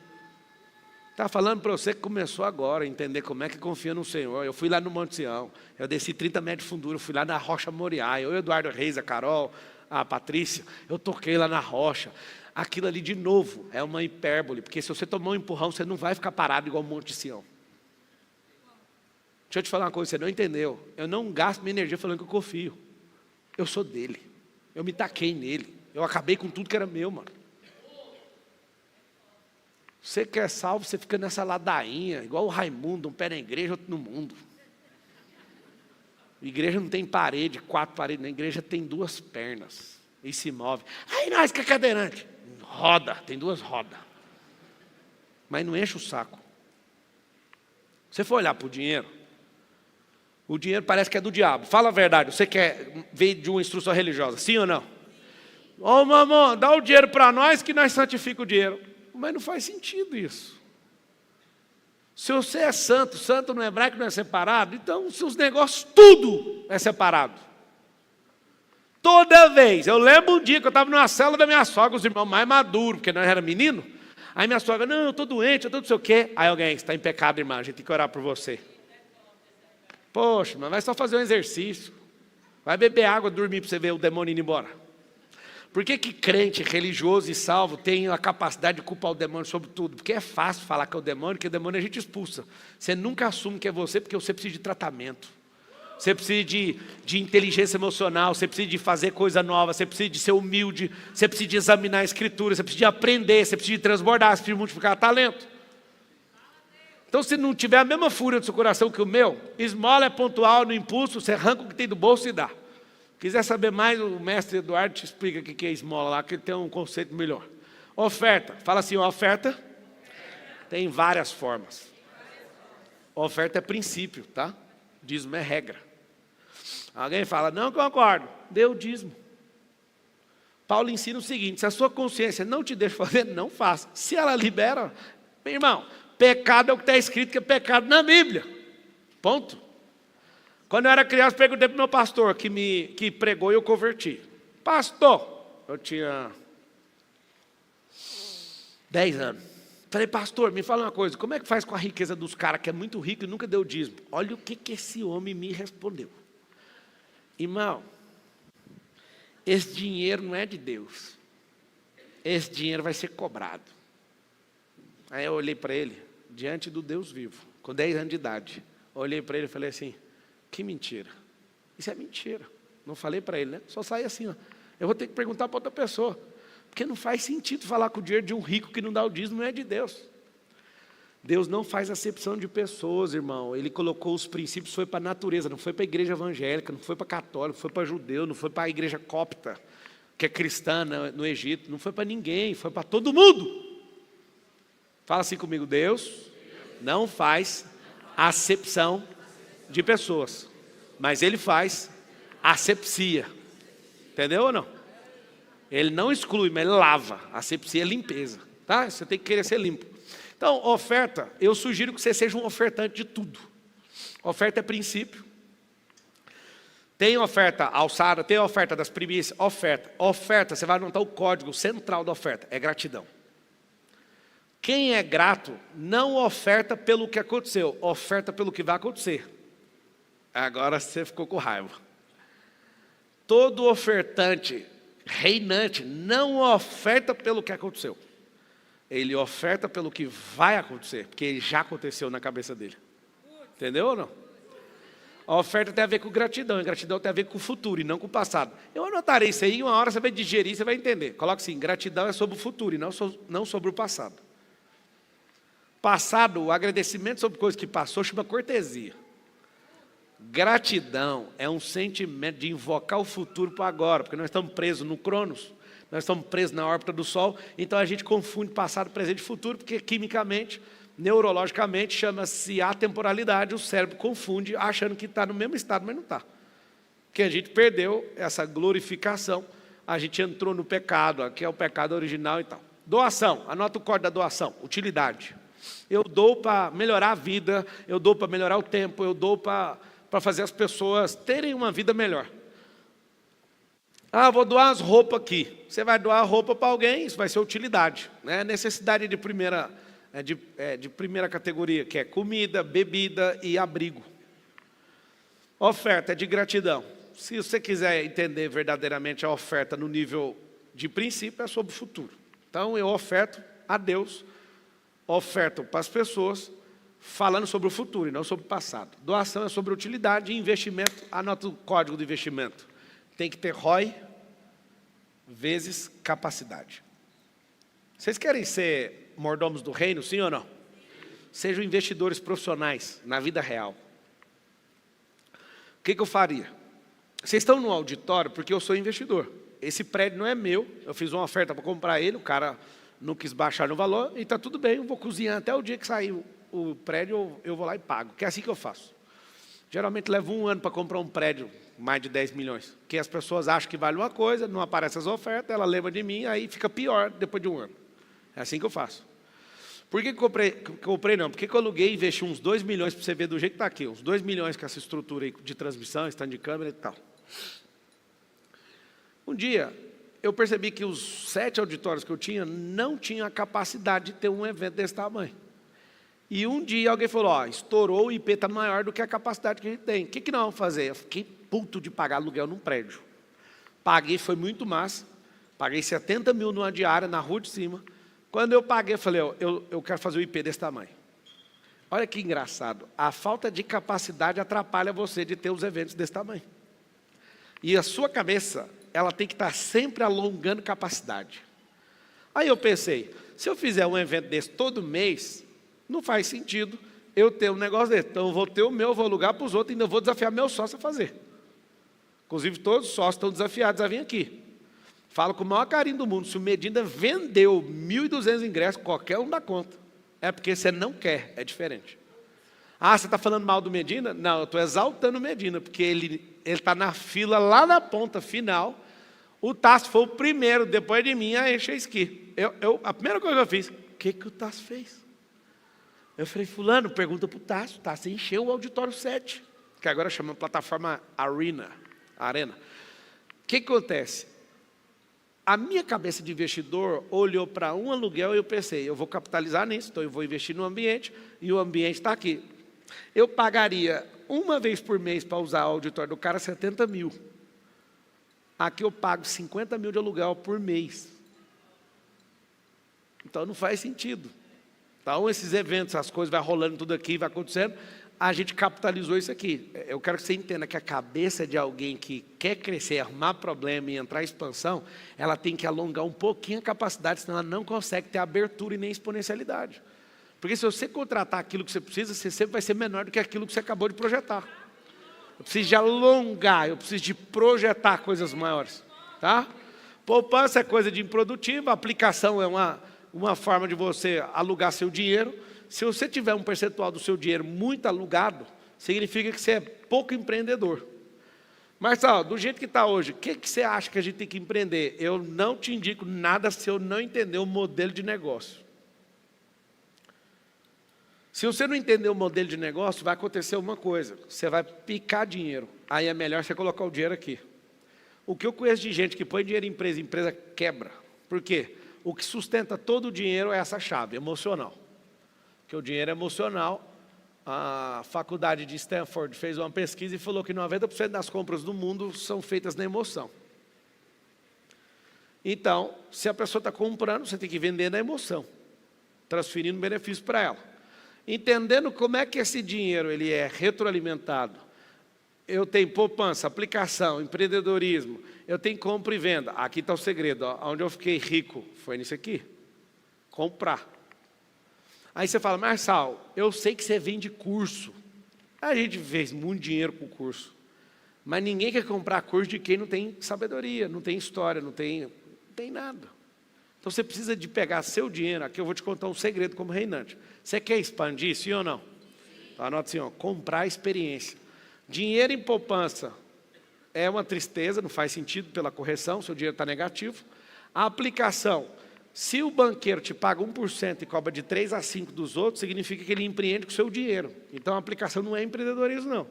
Está falando para você que começou agora a entender como é que confia no Senhor. Eu fui lá no Monte Sião, eu desci 30 metros de fundura, eu fui lá na Rocha Moriá, eu, Eduardo Reis, a Carol, a Patrícia, eu toquei lá na rocha. Aquilo ali de novo é uma hipérbole, porque se você tomar um empurrão, você não vai ficar parado igual o Monte Sião. Deixa eu te falar uma coisa, você não entendeu. Eu não gasto minha energia falando que eu confio. Eu sou dele, eu me taquei nele, eu acabei com tudo que era meu, mano. Você que é salvo, você fica nessa ladainha, igual o Raimundo, um pé na igreja, outro no mundo. A igreja não tem parede, 4 paredes, na igreja tem 2 pernas. e se move. Aí nós que é cadeirante. Roda, tem 2 rodas. Mas não enche o saco. Se você for olhar para o dinheiro parece que é do diabo. Fala a verdade, você quer ver de uma instrução religiosa, sim ou não? Ô mamão, dá o dinheiro para nós que nós santificamos o dinheiro. Mas não faz sentido isso. Se você é santo, santo no hebraico não é separado, então seus negócios, tudo é separado. Toda vez. Eu lembro um dia que eu estava numa célula da minha sogra, os irmãos mais maduros, porque nós era menino. Aí minha sogra, não, eu estou doente, eu estou não sei o quê. Aí alguém, você está em pecado, irmã, a gente tem que orar por você. Poxa, mas vai só fazer um exercício. Vai beber água, dormir para você ver o demônio indo embora. Por que crente, religioso e salvo tem a capacidade de culpar o demônio sobre tudo? Porque é fácil falar que é o demônio, que o demônio a gente expulsa. Você nunca assume que é você, porque você precisa de tratamento. Você precisa de inteligência emocional, você precisa de fazer coisa nova, você precisa de ser humilde, você precisa de examinar a escritura, você precisa de aprender, você precisa de transbordar, você precisa de multiplicar talento. Então, se não tiver a mesma fúria no seu coração que o meu, esmola é pontual, no impulso, você arranca o que tem do bolso e dá. Quiser saber mais, o mestre Eduardo te explica o que é esmola lá, que ele tem um conceito melhor. Oferta, fala assim, oferta tem várias formas. Oferta é princípio, tá? Dízimo é regra. Alguém fala, não concordo, dê o dízimo. Paulo ensina o seguinte, se a sua consciência não te deixa fazer, não faça. Se ela libera, meu irmão, pecado é o que está escrito que é pecado na Bíblia. Ponto. Quando eu era criança, perguntei para o meu pastor, que pregou e eu converti. Pastor, eu tinha 10 anos. Falei, pastor, me fala uma coisa, como é que faz com a riqueza dos caras que é muito rico e nunca deu dízimo? Olha o que esse homem me respondeu. Irmão, esse dinheiro não é de Deus. Esse dinheiro vai ser cobrado. Aí eu olhei para ele, diante do Deus vivo, com 10 anos de idade. Olhei para ele e falei assim, que mentira. Isso é mentira. Não falei para ele, né? Só saí assim, ó. Eu vou ter que perguntar para outra pessoa. Porque não faz sentido falar que o dinheiro de um rico que não dá o dízimo não é de Deus. Deus não faz acepção de pessoas, irmão. Ele colocou os princípios, foi para a natureza, não foi para a igreja evangélica, não foi para católico, não foi para judeu, não foi para a igreja copta, que é cristã no Egito, não foi para ninguém, foi para todo mundo. Fala assim comigo, Deus não faz acepção de pessoas, mas Ele faz asepsia. Entendeu ou não? Ele não exclui, mas Ele lava. Asepsia é limpeza, tá? Você tem que querer ser limpo. Então, oferta, eu sugiro que você seja um ofertante de tudo. Oferta é princípio. Tem oferta alçada, tem oferta das primícias, oferta, você vai anotar o código central da oferta, é gratidão. Quem é grato não oferta pelo que aconteceu, oferta pelo que vai acontecer. Agora você ficou com raiva. Todo ofertante reinante não oferta pelo que aconteceu. Ele oferta pelo que vai acontecer, porque já aconteceu na cabeça dele. Entendeu ou não? A oferta tem a ver com gratidão, e gratidão tem a ver com o futuro e não com o passado. Eu anotarei isso aí, uma hora você vai digerir, você vai entender. Coloca assim, gratidão é sobre o futuro e não sobre o passado. Passado, o agradecimento sobre coisas que passou, chama cortesia. Gratidão é um sentimento de invocar o futuro para agora, porque nós estamos presos no Cronos, nós estamos presos na órbita do Sol, então a gente confunde passado, presente e futuro, porque quimicamente, neurologicamente, chama-se atemporalidade, o cérebro confunde, achando que está no mesmo estado, mas não está. Porque a gente perdeu essa glorificação, a gente entrou no pecado, aqui é o pecado original e tal. Doação, anota o código da doação, utilidade. Eu dou para melhorar a vida, eu dou para melhorar o tempo, eu dou para fazer as pessoas terem uma vida melhor. Ah, vou doar as roupas aqui. Você vai doar roupa para alguém, isso vai ser utilidade. Né? Necessidade de primeira categoria, que é comida, bebida e abrigo. Oferta é de gratidão. Se você quiser entender verdadeiramente a oferta no nível de princípio, é sobre o futuro. Então eu oferto a Deus, oferto para as pessoas, falando sobre o futuro e não sobre o passado. Doação é sobre utilidade e investimento. Anota o código do investimento. Tem que ter ROI vezes capacidade. Vocês querem ser mordomos do reino, sim ou não? Sejam investidores profissionais na vida real. O que eu faria? Vocês estão no auditório porque eu sou investidor. esse prédio não é meu, eu fiz uma oferta para comprar ele, o cara não quis baixar no valor, e está tudo bem, eu vou cozinhar até o dia que sair o prédio, eu vou lá e pago, que é assim que eu faço. Geralmente leva 1 ano para comprar um prédio, mais de 10 milhões, porque as pessoas acham que vale uma coisa, não aparecem as ofertas, ela lembra de mim, aí fica pior depois de 1 ano. É assim que eu faço. Por que comprei não? Porque eu aluguei e investi uns 2 milhões, para você ver do jeito que está aqui, uns 2 milhões com essa estrutura aí de transmissão, stand de câmera e tal. Um dia, eu percebi que os 7 auditórios que eu tinha não tinham a capacidade de ter um evento desse tamanho. E um dia alguém falou, ó, estourou, o IP está maior do que a capacidade que a gente tem. O que nós vamos fazer? Eu fiquei puto de pagar aluguel num prédio. Paguei, foi muito massa. Paguei 70 mil numa diária, na rua de cima. Quando eu paguei, eu falei, eu quero fazer o IP desse tamanho. Olha que engraçado. A falta de capacidade atrapalha você de ter os eventos desse tamanho. E a sua cabeça, ela tem que estar sempre alongando capacidade. Aí eu pensei, se eu fizer um evento desse todo mês, não faz sentido eu ter um negócio desse. Então eu vou ter o meu, vou alugar para os outros e ainda vou desafiar meu sócio a fazer. Inclusive todos os sócios estão desafiados a vir aqui. Falo com o maior carinho do mundo, se o Medina vendeu 1.200 ingressos, qualquer um dá conta. É porque você não quer, é diferente. Ah, você está falando mal do Medina? Não, eu estou exaltando o Medina, porque ele está na fila lá na ponta final. O Tasso foi o primeiro, depois de mim, a encher esqui. A primeira coisa que eu fiz, o que o Tasso fez? Eu falei, fulano, pergunta para o Tasso. Tasso encheu o auditório 7, que agora chama plataforma Arena. O que acontece? A minha cabeça de investidor olhou para um aluguel e eu pensei, eu vou capitalizar nisso, então eu vou investir no ambiente, e o ambiente está aqui. Eu pagaria uma vez por mês para usar o auditório do cara 70 mil. Aqui eu pago 50 mil de aluguel por mês. Então não faz sentido. Então esses eventos, as coisas vai rolando tudo aqui, vai acontecendo, a gente capitalizou isso aqui. Eu quero que você entenda que a cabeça de alguém que quer crescer, arrumar problema e entrar em expansão, ela tem que alongar um pouquinho a capacidade, senão ela não consegue ter abertura e nem exponencialidade. Porque se você contratar aquilo que você precisa, você sempre vai ser menor do que aquilo que você acabou de projetar. Eu preciso de alongar, eu preciso de projetar coisas maiores. Tá? Poupança é coisa de improdutiva, aplicação é uma forma de você alugar seu dinheiro. Se você tiver um percentual do seu dinheiro muito alugado, significa que você é pouco empreendedor. Marcelo, do jeito que está hoje, o que você acha que a gente tem que empreender? Eu não te indico nada se eu não entender o modelo de negócio. Se você não entender o modelo de negócio, vai acontecer uma coisa. Você vai picar dinheiro. Aí é melhor você colocar o dinheiro aqui. O que eu conheço de gente que põe dinheiro em empresa quebra. Por quê? O que sustenta todo o dinheiro é essa chave, emocional. Porque o dinheiro é emocional. A faculdade de Stanford fez uma pesquisa e falou que 90% das compras do mundo são feitas na emoção. Então, se a pessoa está comprando, você tem que vender na emoção, transferindo benefício para ela. Entendendo como é que esse dinheiro ele é retroalimentado. Eu tenho poupança, aplicação, empreendedorismo, eu tenho compra e venda. Aqui está o segredo, ó. Onde eu fiquei rico foi nisso aqui, comprar. Aí você fala, Marçal, eu sei que você vende curso. A gente fez muito dinheiro com o curso. Mas ninguém quer comprar curso de quem não tem sabedoria, não tem história, não tem nada. Então você precisa de pegar seu dinheiro. Aqui eu vou te contar um segredo como reinante. Você quer expandir, sim ou não? Então, anota assim, ó, comprar experiência. Dinheiro em poupança é uma tristeza, não faz sentido pela correção, seu dinheiro está negativo. A aplicação, se o banqueiro te paga 1% e cobra de 3 a 5 dos outros, significa que ele empreende com o seu dinheiro. Então a aplicação não é empreendedorismo, não.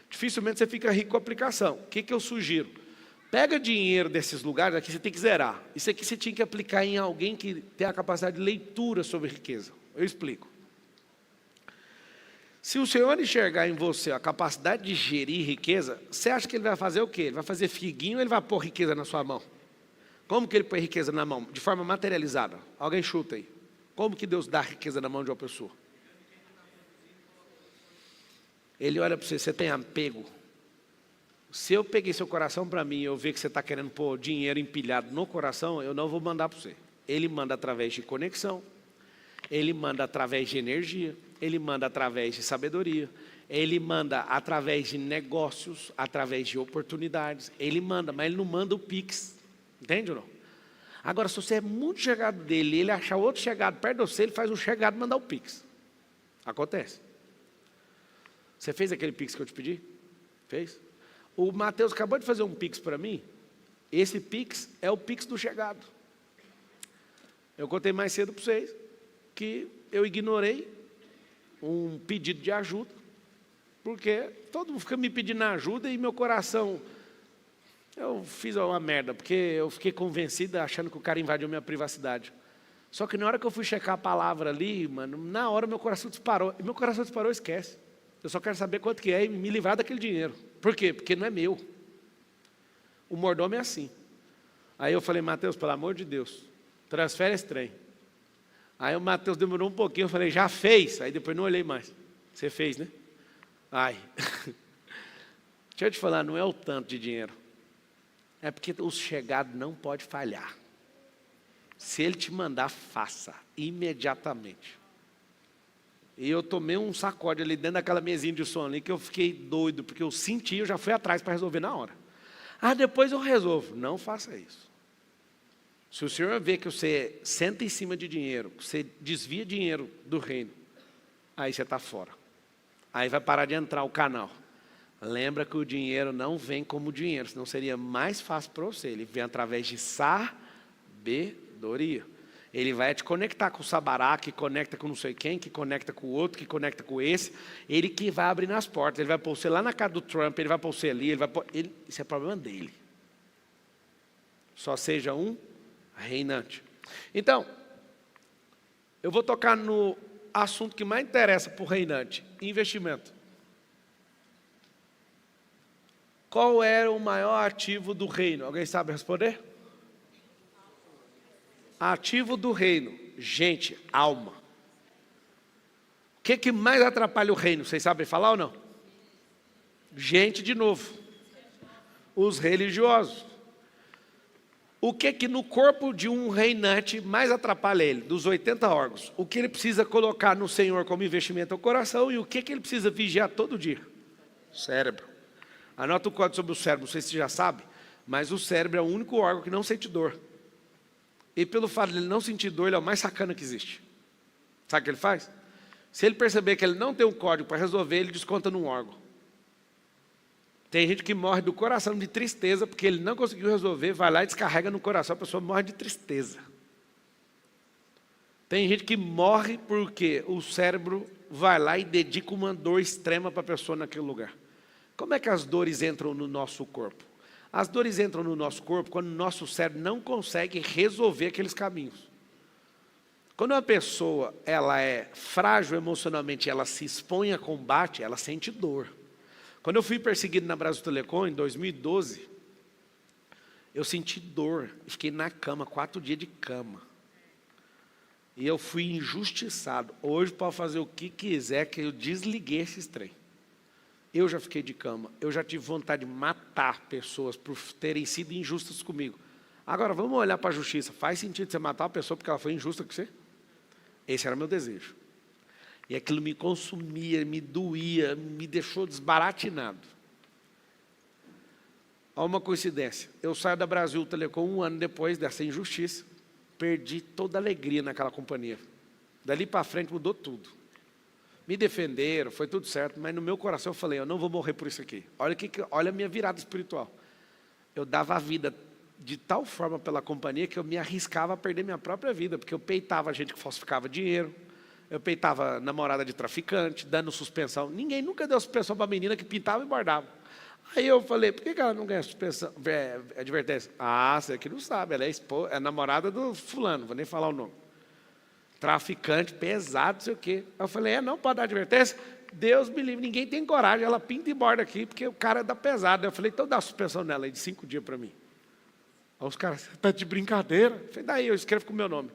Dificilmente você fica rico com a aplicação. O que eu sugiro? Pega dinheiro desses lugares, aqui você tem que zerar. Isso aqui você tinha que aplicar em alguém que tem a capacidade de leitura sobre riqueza. Eu explico. Se o Senhor enxergar em você a capacidade de gerir riqueza, você acha que ele vai fazer o quê? Ele vai fazer figuinho ou ele vai pôr riqueza na sua mão? Como que ele põe riqueza na mão? De forma materializada. Alguém chuta aí. Como que Deus dá riqueza na mão de uma pessoa? Ele olha para você, você tem apego. Se eu peguei seu coração para mim e eu ver que você está querendo pôr dinheiro empilhado no coração, eu não vou mandar para você. Ele manda através de conexão, ele manda através de energia, ele manda através de sabedoria, ele manda através de negócios, através de oportunidades. Ele manda, mas ele não manda o Pix. Entende ou não? Agora, se você é muito chegado dele e ele achar outro chegado perto de você, ele faz um chegado e mandar o Pix. Acontece. Você fez aquele Pix que eu te pedi? Fez? O Mateus acabou de fazer um Pix para mim. Esse Pix é o Pix do chegado. Eu contei mais cedo para vocês que eu ignorei um pedido de ajuda, porque todo mundo fica me pedindo ajuda e meu coração... Eu fiz uma merda, porque eu fiquei convencido achando que o cara invadiu minha privacidade. Só que na hora que eu fui checar a palavra ali, mano, na hora meu coração disparou. E meu coração disparou, esquece. Eu só quero saber quanto que é e me livrar daquele dinheiro. Por quê? Porque não é meu. O mordomo é assim. Aí eu falei, Mateus, pelo amor de Deus, transfere esse trem. Aí o Mateus demorou um pouquinho, eu falei, já fez? Aí depois não olhei mais. Você fez, né? Ai. Deixa eu te falar, não é o tanto de dinheiro. É porque o chegado não pode falhar. Se ele te mandar, faça, imediatamente. E eu tomei um sacode ali dentro daquela mesinha de som ali, que eu fiquei doido, porque eu senti, eu já fui atrás para resolver na hora. Ah, depois eu resolvo. Não faça isso. Se o senhor vê que você senta em cima de dinheiro, que você desvia dinheiro do reino, aí você está fora. Aí vai parar de entrar o canal. Lembra que o dinheiro não vem como dinheiro, senão seria mais fácil para você. Ele vem através de sabedoria. Ele vai te conectar com o sabará, que conecta com não sei quem, que conecta com o outro, que conecta com esse. Ele que vai abrir as portas. Ele vai pôr você lá na casa do Trump, ele vai pôr você ali, isso é problema dele. Só seja um reinante. Então, eu vou tocar no assunto que mais interessa para o reinante: investimento. Qual era o maior ativo do reino? Alguém sabe responder? Ativo do reino. Gente, alma. O que mais atrapalha o reino? Vocês sabem falar ou não? Gente de novo. Os religiosos. O que no corpo de um reinante mais atrapalha ele? Dos 80 órgãos. O que ele precisa colocar no Senhor como investimento é o coração, e o que ele precisa vigiar todo dia? Cérebro. Anota o código sobre o cérebro, não sei se você já sabe, mas o cérebro é o único órgão que não sente dor. E pelo fato de ele não sentir dor, ele é o mais sacana que existe. Sabe o que ele faz? Se ele perceber que ele não tem um código para resolver, ele desconta num órgão. Tem gente que morre do coração de tristeza, porque ele não conseguiu resolver, vai lá e descarrega no coração, a pessoa morre de tristeza. Tem gente que morre porque o cérebro vai lá e dedica uma dor extrema para a pessoa naquele lugar. Como é que as dores entram no nosso corpo? As dores entram no nosso corpo quando o nosso cérebro não consegue resolver aqueles caminhos. Quando uma pessoa ela é frágil emocionalmente, ela se expõe a combate, ela sente dor. Quando eu fui perseguido na Brasil Telecom, em 2012, eu senti dor. Fiquei na cama, 4 dias de cama. E eu fui injustiçado. Hoje pode fazer o que quiser, que eu desliguei esse trem. Eu já fiquei de cama, eu já tive vontade de matar pessoas por terem sido injustas comigo. Agora, vamos olhar para a justiça. Faz sentido você matar uma pessoa porque ela foi injusta com você? Esse era o meu desejo. E aquilo me consumia, me doía, me deixou desbaratinado. Há uma coincidência. Eu saio da Brasil Telecom 1 ano depois dessa injustiça. Perdi toda a alegria naquela companhia. Dali para frente mudou tudo. Me defenderam, foi tudo certo, mas no meu coração eu falei, eu não vou morrer por isso aqui. Olha a minha virada espiritual. Eu dava a vida de tal forma pela companhia que eu me arriscava a perder minha própria vida, porque eu peitava gente que falsificava dinheiro, eu peitava namorada de traficante, dando suspensão. Ninguém nunca deu suspensão para a menina que pintava e bordava. Aí eu falei, por que ela não ganha suspensão, advertência? Ah, você aqui não sabe, ela é namorada do fulano, vou nem falar o nome. Traficante, pesado, não sei o quê. Eu falei, não pode dar advertência? Deus me livre, ninguém tem coragem, ela pinta e borda aqui, porque o cara é da pesada. Eu falei, então dá suspensão nela aí de 5 dias para mim. Aí os caras, você está de brincadeira? Eu falei, daí eu escrevo com o meu nome.